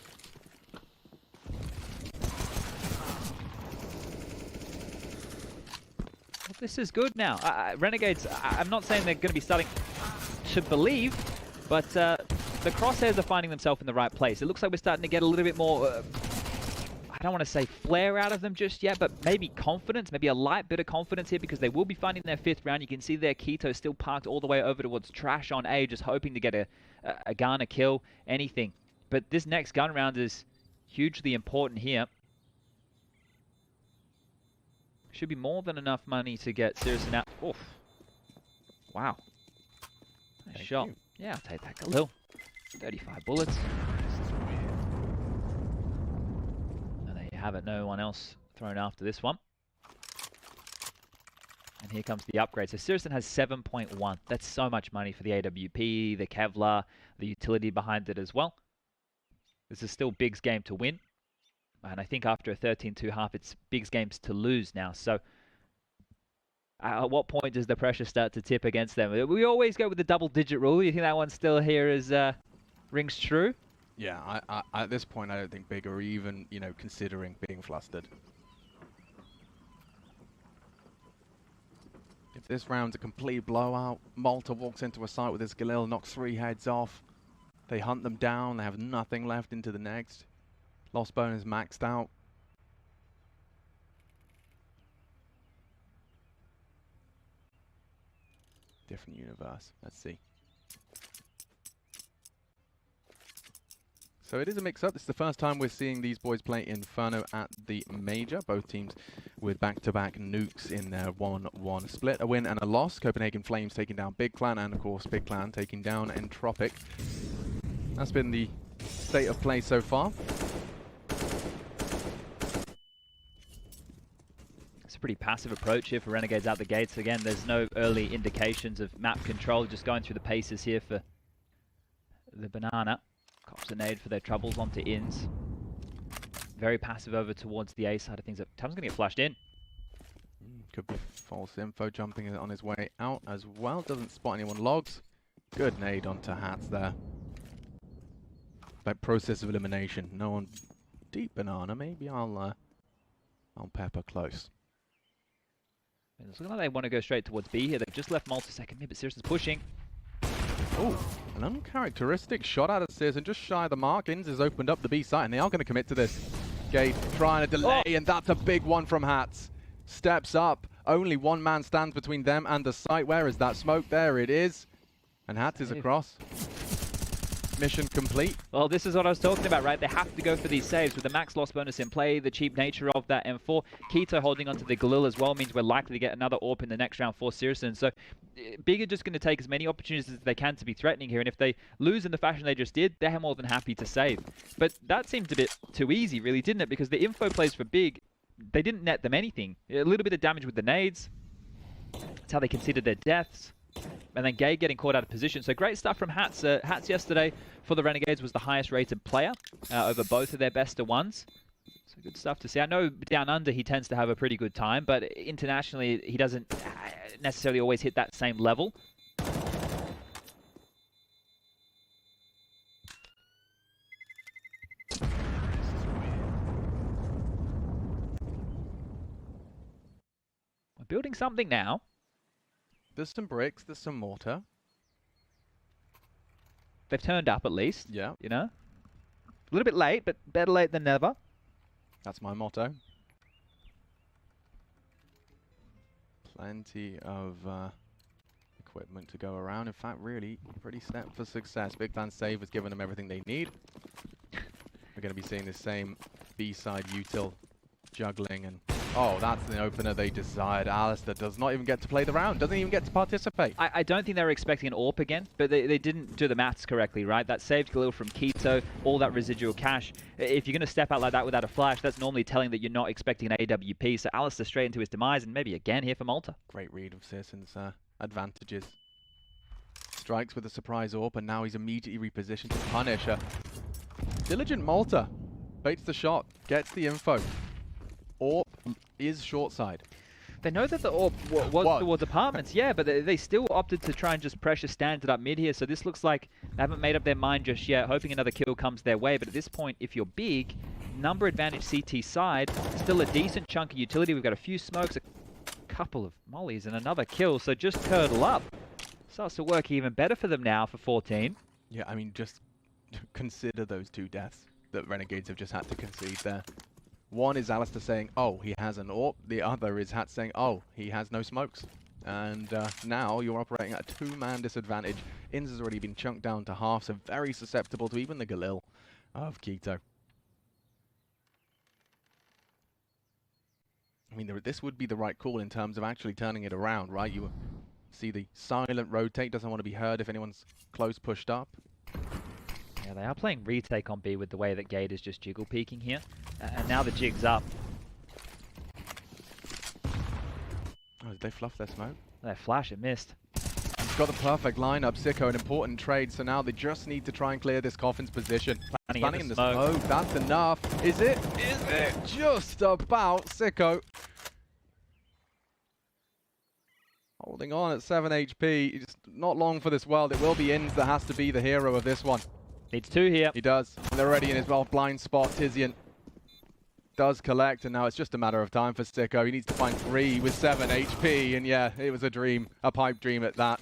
Well, this is good now. Renegades, I'm not saying they're going to be starting to believe, but the crosshairs are finding themselves in the right place. It looks like we're starting to get a little bit more, I don't want to say flair out of them just yet, but maybe confidence, maybe a light bit of confidence here, because they will be finding their fifth round. You can see their Keto still parked all the way over towards Trash on A, just hoping to get a gun, a kill, anything. But this next gun round is hugely important here. Should be more than enough money to get syrsoN out. Oof. Wow. Nice shot. Yeah, I'll take that, Galil. 35 bullets. And there you have it. No one else thrown after this one. And here comes the upgrade. So syrsoN has 7.1. That's so much money for the AWP, the Kevlar, the utility behind it as well. This is still Big's game to win. And I think after a 13-2 half, it's Big's games to lose now. So at what point does the pressure start to tip against them? We always go with the double-digit rule. You think that one still here is rings true? Yeah, at this point, I don't think Big are even, considering being flustered. If this round's a complete blowout, Malta walks into a site with his Galil, knocks 3 heads off. They hunt them down. They have nothing left into the next. Lost bone is maxed out. Different universe. Let's see. So it is a mix-up. This is the first time we're seeing these boys play Inferno at the Major. Both teams with back-to-back nukes in their 1-1 split. A win and a loss. Copenhagen Flames taking down Big Clan, and of course Big Clan taking down Entropic. That's been the state of play so far. It's a pretty passive approach here for Renegades out the gates. Again, there's no early indications of map control, just going through the paces here for the Banana. Cops a nade for their troubles onto ins. Very passive over towards the A side of things. Tam's going to get flashed in. Could be false info jumping on his way out as well. Doesn't spot anyone. Logs. Good nade onto Hats there. Like process of elimination. No one. Deep Banana. Maybe I'll pepper close. It's looking like they want to go straight towards B here. They've just left multi-second mid, but syrsoN's pushing. Oh, an uncharacteristic shot out of syrsoN, just shy of the mark. Ins has opened up the B site, and they are going to commit to this. Gate trying to delay, and that's a big one from Hats. Steps up. Only one man stands between them and the site. Where is that smoke? There it is. And Hats is across. Mission complete. Well, this is what I was talking about, right? They have to go for these saves with the max loss bonus in play, the cheap nature of that M4. Keto holding onto the Galil as well means we're likely to get another AWP in the next round for syrsoN. So Big are just going to take as many opportunities as they can to be threatening here, and if they lose in the fashion they just did, they're more than happy to save. But that seemed a bit too easy, really, didn't it? Because the info plays for Big, they didn't net them anything. A little bit of damage with the nades. That's how they considered their deaths. And then Gay getting caught out of position. So great stuff from Hats. Hats yesterday for the Renegades was the highest rated player over both of their best of ones. So good stuff to see. I know down under he tends to have a pretty good time, but internationally he doesn't necessarily always hit that same level. We're building something now. There's some bricks, there's some mortar. They've turned up at least. Yeah. You know? A little bit late, but better late than never. That's my motto. Plenty of equipment to go around. In fact, really pretty set for success. Big Clan Save has given them everything they need. We're going to be seeing the same B-side util juggling, and oh, that's the opener they desired. Alistair does not even get to play the round, doesn't even get to participate. I don't think they were expecting an AWP again, but they didn't do the maths correctly, right? That saved Galil from Keto, all that residual cash. If you're going to step out like that without a flash, that's normally telling that you're not expecting an AWP. So Alistair straight into his demise, and maybe again here for Malta. Great read of syrsoN's advantages. Strikes with a surprise AWP, and now he's immediately repositioned to punish a diligent Malta. Baits the shot, gets the info. AWP is short side. They know that the AWP was towards apartments, yeah, but they still opted to try and just pressure standard up mid here. So this looks like they haven't made up their mind just yet, hoping another kill comes their way. But at this point, if you're Big, number advantage CT side, still a decent chunk of utility. We've got a few smokes, a couple of mollies, and another kill. So just curdle up. Starts to work even better for them now for 14. Yeah, I mean, just consider those two deaths that Renegades have just had to concede there. One is Alistair saying, oh, he has an AWP. The other is Hats saying, oh, he has no smokes. And now you're operating at a two-man disadvantage. Ins has already been chunked down to half, so very susceptible to even the Galil of Keto. I mean, this would be the right call in terms of actually turning it around, right? You see the silent rotate, doesn't want to be heard if anyone's close pushed up. Yeah, they are playing retake on B with the way that Gate is just jiggle peeking here. And now the jig's up. Oh, did they fluff their smoke? Their flash, it missed. He's got the perfect lineup. syrsoN, an important trade, so now they just need to try and clear this Coffin's position. Planning in the smoke. That's enough. Is it? Is it? Just about. syrsoN holding on at 7 HP. Just not long for this world. It will be Ins that has to be the hero of this one. Needs two here. He does. And they're already in his blind spot. tzyzyaN does collect, and now it's just a matter of time for syrsoN. He needs to find 3 with 7 HP, and yeah, it was a dream. A pipe dream at that.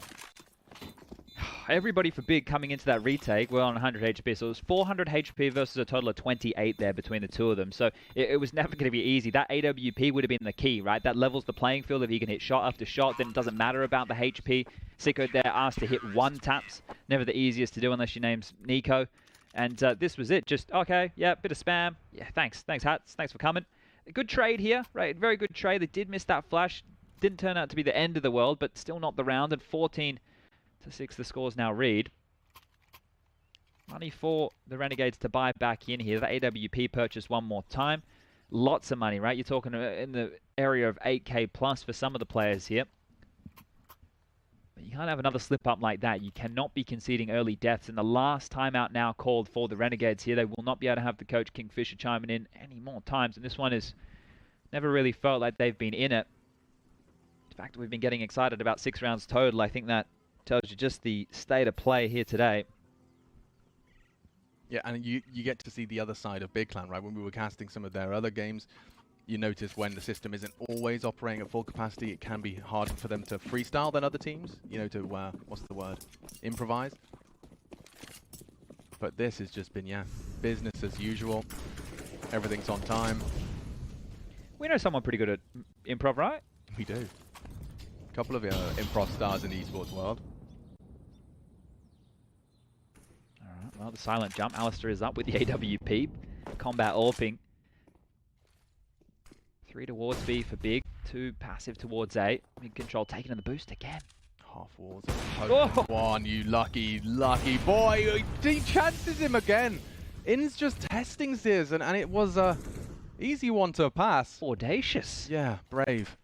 Everybody for Big coming into that retake, we're on 100 HP, so it was 400 HP versus a total of 28 there between the two of them. So it was never going to be easy. That AWP would have been the key, right? That levels the playing field. If he can hit shot after shot, then it doesn't matter about the HP. syrsoN there asked to hit 1 taps. Never the easiest to do unless your name's Nico. And this was it. Just, okay, yeah, bit of spam. Yeah, thanks, Hats. Thanks for coming. A good trade here, right? Very good trade. They did miss that flash. Didn't turn out to be the end of the world, but still not the round. And 14-6 the scores now read. Money for the Renegades to buy back in here. The AWP purchase one more time. Lots of money, right? You're talking in the area of 8K plus for some of the players here. But you can't have another slip up like that. You cannot be conceding early deaths. And the last timeout now called for the Renegades here. They will not be able to have the coach Kingfisher chiming in any more times. And this one is never really felt like they've been in it. In fact, we've been getting excited about 6 rounds total. I think that tells you just the state of play here today. Yeah, and you get to see the other side of Big Clan, right? When we were casting some of their other games, you notice when the system isn't always operating at full capacity, it can be harder for them to freestyle than other teams, you know, to, what's the word? Improvise. But this has just been, yeah, business as usual. Everything's on time. We know someone pretty good at improv, right? We do. A couple of improv stars in the esports world. Well, the silent jump. Alistair is up with the AWP. Combat AWPing. 3 towards B for Big. 2 passive towards A. Mid control taking in the boost again. Half walls. Oh. One, you lucky boy. He chances him again. In's just testing Ziz, and it was a easy one to pass. Audacious. Yeah, brave.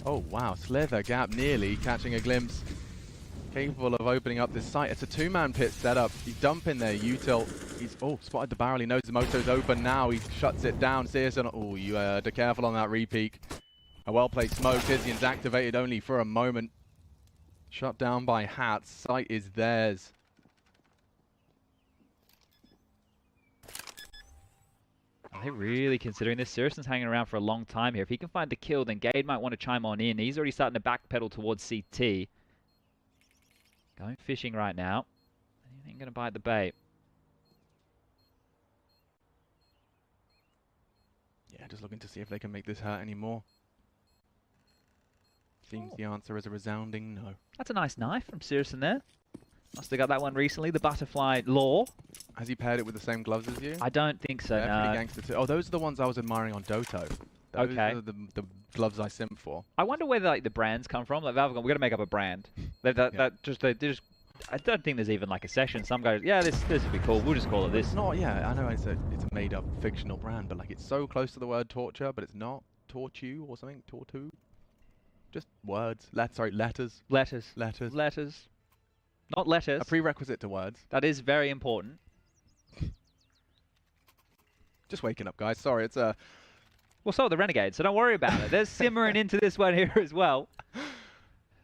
Oh, wow. Slither gap nearly catching a glimpse. Capable of opening up this site. It's a 2-man pit setup. He's dumping there. Util. He's spotted the barrel. He knows the moto's open now. He shuts it down. syrsoN. Oh, you be careful on that repeak. A well-placed smoke. Tizian's activated only for a moment. Shut down by Hats. Site is theirs. Are they really considering this? syrsoN's hanging around for a long time here. If he can find the kill, then Gade might want to chime on in. He's already starting to backpedal towards CT. Going fishing right now. Anything going to bite the bait? Yeah, just looking to see if they can make this hurt anymore. Seems the answer is a resounding no. That's a nice knife from syrsoN there. Must have got that one recently. The butterfly law. Has he paired it with the same gloves as you? I don't think so, yeah, no. Pretty gangster too. Oh, those are the ones I was admiring on Doto. Those okay. are the gloves I simp for. I wonder where the brands come from. Like Valve, we've got to make up a brand. I don't think there's even like a session. Some guys, yeah, this would be cool. We'll just call it this. It's not, yeah, I know it's a made-up fictional brand, but like it's so close to the word torture, but it's not. Tortu or something. Tortu. Just words. Letters. Letters. Not letters. A prerequisite to words. That is very important. Just waking up, guys. Sorry, it's a... Well, so are the Renegades, so don't worry about it. They're simmering into this one here as well.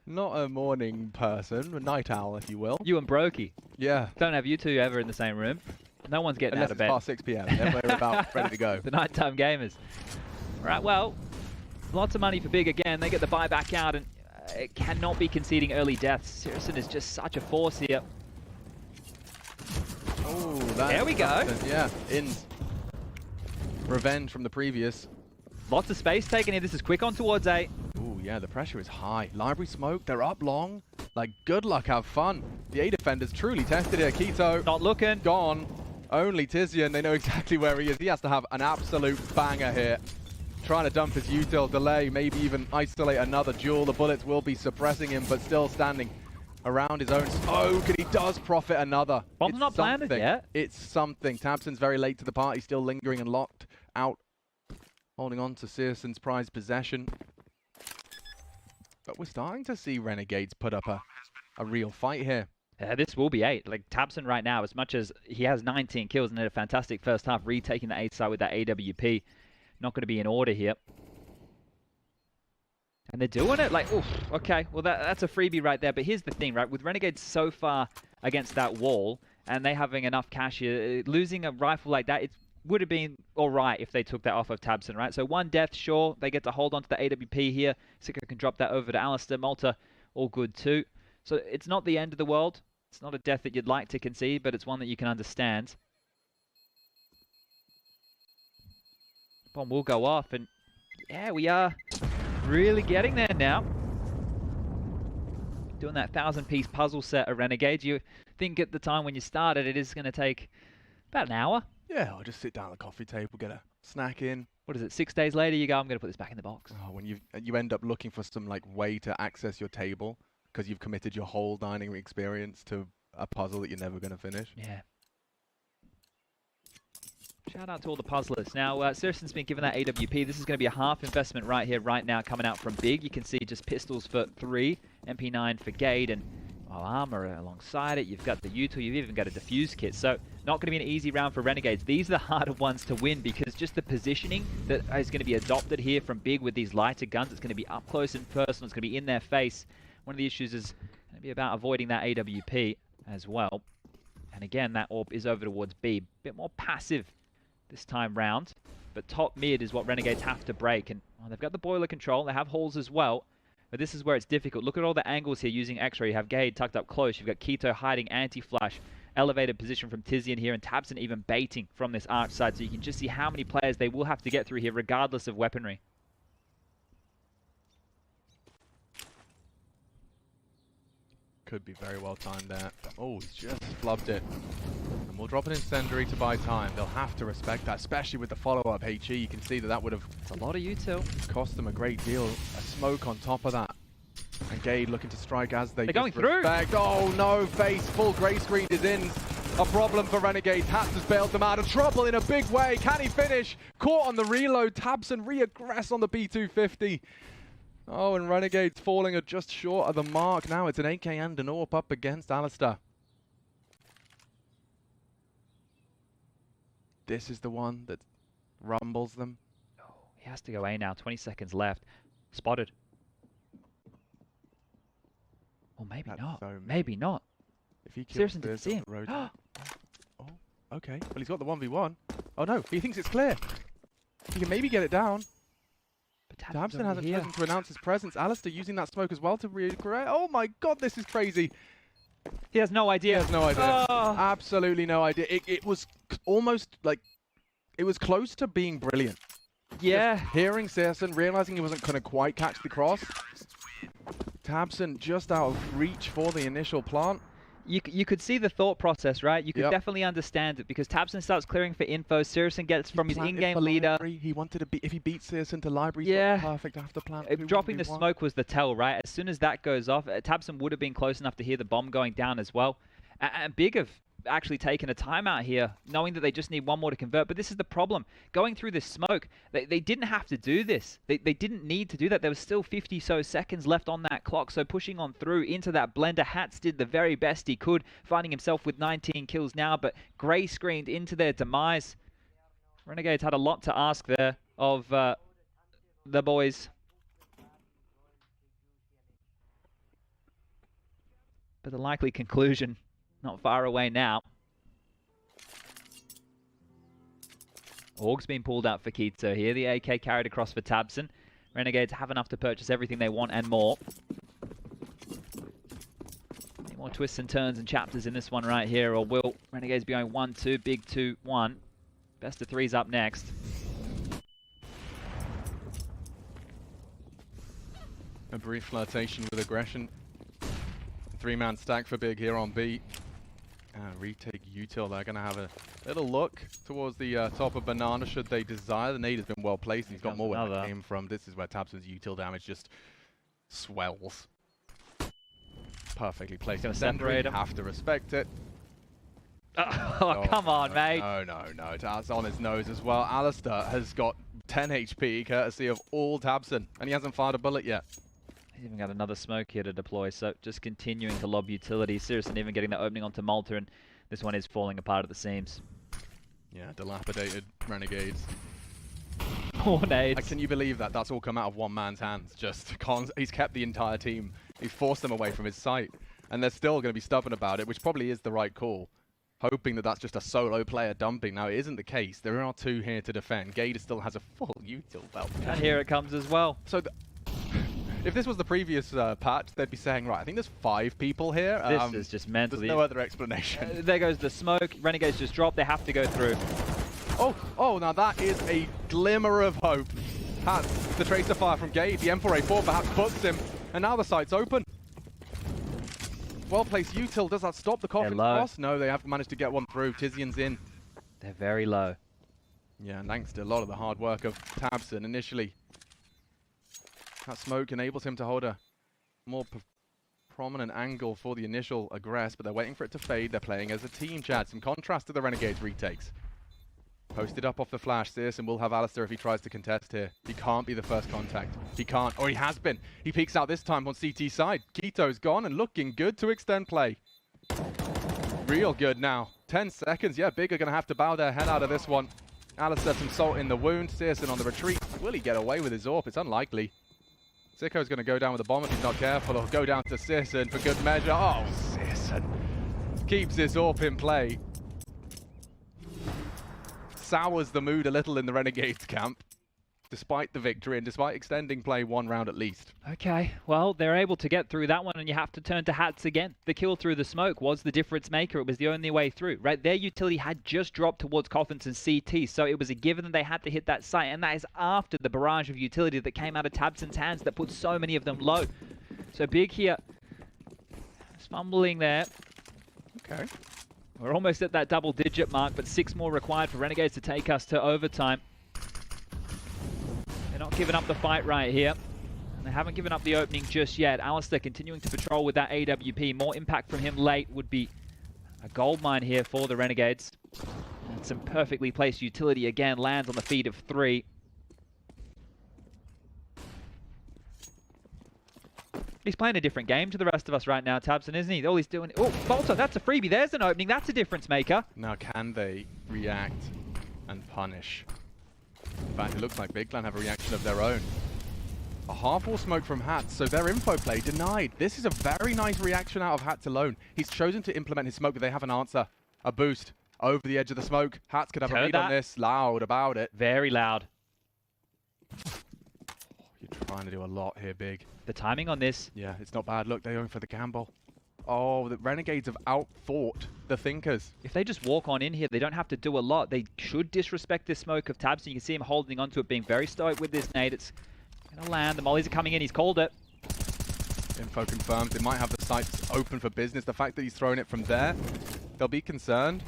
Not a morning person, a night owl, if you will. You and Brokey. Yeah. Don't have you two ever in the same room. No one's getting out of bed. Unless it's past 6 PM. Then we're about ready to go. The nighttime gamers. Right, well, lots of money for Big again. They get the buyback out, and it cannot be conceding early deaths. syrsoN is just such a force here. Oh, there we go. Yeah, In's revenge from the previous. Lots of space taken here. This is quick on towards A. Ooh, yeah, the pressure is high. Library smoke, they're up long. Like, good luck, have fun. The A defenders truly tested it. Keto. Not looking. Gone. Only Tizian, they know exactly where he is. He has to have an absolute banger here. Trying to dump his util, delay, maybe even isolate another duel. The bullets will be suppressing him, but still standing around his own smoke, and he does profit another. Bomb's not planted yet. It's something. tabseN's very late to the party, still lingering and locked out. Holding on to syrsoN's prized possession. But we're starting to see Renegades put up a real fight here. This will be 8. Like, tabseN right now, as much as he has 19 kills and had a fantastic first half, retaking the 8 side with that AWP. Not going to be in order here. And they're doing it. Like, oof, okay. Well, that's a freebie right there. But here's the thing, right? With Renegades so far against that wall, and they having enough cash here, losing a rifle like that, it would have been all right if they took that off of tabseN, right? So 1 death, sure. They get to hold on to the AWP here. Sicko can drop that over to Alistair. Malta, all good too. So it's not the end of the world. It's not a death that you'd like to concede, but it's one that you can understand. Bomb will go off, and yeah, we are really getting there now. Doing that 1,000-piece puzzle set of Renegades. You think at the time when you started, it is going to take About an hour. Yeah, I'll just sit down at the coffee table, get a snack in. What is it, 6 days later you go, I'm going to put this back in the box. Oh, when you end up looking for some like way to access your table because you've committed your whole dining experience to a puzzle that you're never going to finish. Yeah. Shout out to all the puzzlers. Now, syrsoN's been given that AWP. This is going to be a half investment right here, right now, coming out from Big. You can see just pistols for 3, MP9 for Gade, and armor alongside it. You've got the util, you've even got a defuse kit. So, not going to be an easy round for Renegades. These are the harder ones to win because just the positioning that is going to be adopted here from Big with these lighter guns. It's going to be up close and personal. It's going to be in their face. One of the issues is going to be about avoiding that AWP as well. And again, that AWP is over towards B. Bit more passive this time round, but top mid is what Renegades have to break, and they've got the boiler control, they have holes as well, but this is where it's difficult. Look at all the angles here using X-ray. You have Gade tucked up close, you've got Keto hiding anti-flash, elevated position from tabseN here, and tabseN even baiting from this arch side, so you can just see how many players they will have to get through here regardless of weaponry. Could be very well timed there. Oh, he's just flubbed it. And we'll drop an incendiary to buy time. They'll have to respect that, especially with the follow-up HE. You can see that that would have It's a lot of util. Cost them a great deal. A smoke on top of that. And Gade looking to strike as they're going through. Oh no, face full grey screen is in. A problem for Renegades. Hats has bailed them out of trouble in a big way. Can he finish? Caught on the reload. tabseN reaggress on the B250. Oh, and Renegades falling are just short of the mark. Now it's an AK and an AWP up against Alistair. This is the one that rumbles them. Oh, he has to go A now. 20 seconds left. Spotted. Or maybe That's not. so maybe not. If he kills syrsoN didn't this see on him. the road. Oh, okay. Well, he's got the 1v1. Oh no, he thinks it's clear. He can maybe get it down. tabseN hasn't chosen to announce his presence. Alistair using that smoke as well to reaggress. Oh my god, this is crazy. He has no idea. He has no idea. Oh. Absolutely no idea. It was almost like, it was close to being brilliant. Yeah. Just hearing syrsoN, realizing he wasn't going to quite catch the cross. tabseN just out of reach for the initial plant. You could see the thought process, right? You could definitely understand it because tabseN starts clearing for info. syrsoN gets from his in-game leader. Library. He wanted to be, if he beats syrsoN to library, yeah, perfect after plant. Dropping the smoke was the tell, right? As soon as that goes off, tabseN would have been close enough to hear the bomb going down as well. And Big have actually taken a timeout here, knowing that they just need one more to convert. But this is the problem. Going through this smoke, they didn't have to do this. They didn't need to do that. There was still 50 so seconds left on that clock. So pushing on through into that blender, Hats did the very best he could, finding himself with 19 kills now, but grey screened into their demise. Renegades had a lot to ask there of the boys. But the likely conclusion, not far away now. Org's been pulled out for Keto here. The AK carried across for tabseN. Renegades have enough to purchase everything they want and more. Any more twists and turns and chapters in this one right here, or will Renegades be going 1-2, big 2-1? Best of 3's up next. A brief flirtation with aggression. 3-man stack for Big here on B. Retake util. They're going to have a little look towards the top of Banana should they desire. The nade has been well placed. He's got more where it came from. This is where tabseN's util damage just swells. Perfectly placed. Gonna separate him. Have to respect it. Oh, come on, mate. No. It's on his nose as well. Alistair has got 10 HP courtesy of all tabseN, and he hasn't fired a bullet yet. He's even got another smoke here to deploy, so just continuing to lob utility. syrsoN even getting the opening onto Malta, and this one is falling apart at the seams. Yeah, dilapidated Renegades. Poor nades. Can you believe that? That's all come out of one man's hands. He's kept the entire team. He's forced them away from his sight. And they're still going to be stubborn about it, which probably is the right call. Hoping that that's just a solo player dumping. Now, it isn't the case. There are 2 here to defend. Gade still has a full util belt. And here it comes as well. So, if this was the previous patch, they'd be saying, right, I think there's 5 people here. This is just mental. There's no other explanation. There goes the smoke. Renegades just drop. They have to go through. Oh, now that is a glimmer of hope. Hats, the tracer fire from Gade. The M4A4 perhaps puts him. And now the site's open. Well-placed util. Does that stop the coffin cross? No, they have managed to get one through. tabseN's in. They're very low. Yeah, and thanks to a lot of the hard work of tabseN initially. That smoke enables him to hold a more prominent angle for the initial aggress, but they're waiting for it to fade. They're playing as a team, Chad. Some contrast to the Renegades retakes. Posted up off the flash. syrsoN will have Alistair if he tries to contest here. He can't be the first contact. He can't, or he has been. He peeks out this time on CT side. Keto's gone and looking good to extend play. Real good now. 10 seconds. Yeah, Big are going to have to bow their head out of this one. Alistair some salt in the wound. syrsoN on the retreat. Will he get away with his AWP? It's unlikely. syrsoN's going to go down with the bomb if he's not careful, or go down to syrsoN for good measure. Oh, syrsoN keeps his AWP in play. Sours the mood a little in the Renegades camp, despite the victory and despite extending play one round at least. Okay, well, they're able to get through that one, and you have to turn to hats again. The kill through the smoke was the difference maker. It was the only way through, right? Their utility had just dropped towards Coffins and CT, so it was a given that they had to hit that site, and that is after the barrage of utility that came out of tabseN's hands that put so many of them low. So Big here, fumbling there. Okay. We're almost at that double-digit mark, but 6 more required for Renegades to take us to overtime. They're not giving up the fight right here. And they haven't given up the opening just yet. Alistair continuing to patrol with that AWP. More impact from him late would be a goldmine here for the Renegades. And some perfectly placed utility again. Lands on the feet of 3. He's playing a different game to the rest of us right now, tabseN, isn't he? All he's doing... Oh, Bolter, that's a freebie. There's an opening. That's a difference maker. Now, can they react and punish? In fact, it looks like Big Clan have a reaction of their own. A half-wall smoke from Hats, so their info play denied. This is a very nice reaction out of Hats alone. He's chosen to implement his smoke, but they have an answer. A boost over the edge of the smoke. Hats could have a read on this. Loud about it. Very loud. You're trying to do a lot here, Big. The timing on this. Yeah, it's not bad. Look, they're going for the gamble. Oh, the Renegades have outthought the Thinkers. If they just walk on in here, they don't have to do a lot. They should disrespect this smoke of tabseN. You can see him holding onto it, being very stoic with this nade. It's going to land. The mollies are coming in. He's called it. Info confirms. They might have the sights open for business. The fact that he's throwing it from there, they'll be concerned.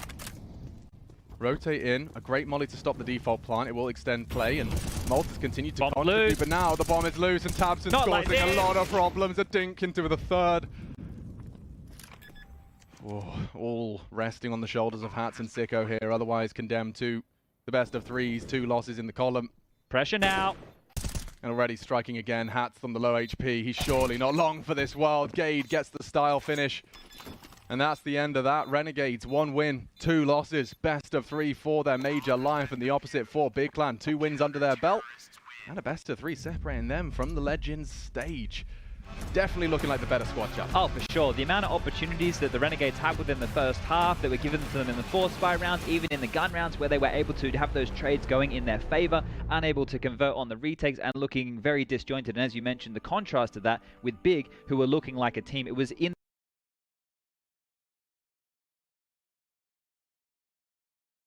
Rotate in. A great molly to stop the default plant. It will extend play, and Malta's continued to contribute, but now the bomb is loose, and tabseN's causing a lot of problems. A dink into the third. Whoa, all resting on the shoulders of Hats and syrsoN here, otherwise condemned to the best of 3s, 2 losses in the column. Pressure now. And already striking again, Hats from the low HP. He's surely not long for this world. Gade gets the style finish. And that's the end of that. Renegades, 1 win, 2 losses. Best of 3 for their major life, and the opposite for Big Clan. 2 wins under their belt, and a best of 3 separating them from the Legends stage. Definitely looking like the better squad, Chuck. Oh, for sure. The amount of opportunities that the Renegades had within the first half that were given to them in the force fire rounds, even in the gun rounds, where they were able to have those trades going in their favor, unable to convert on the retakes, and looking very disjointed. And as you mentioned, the contrast to that with Big, who were looking like a team. It was in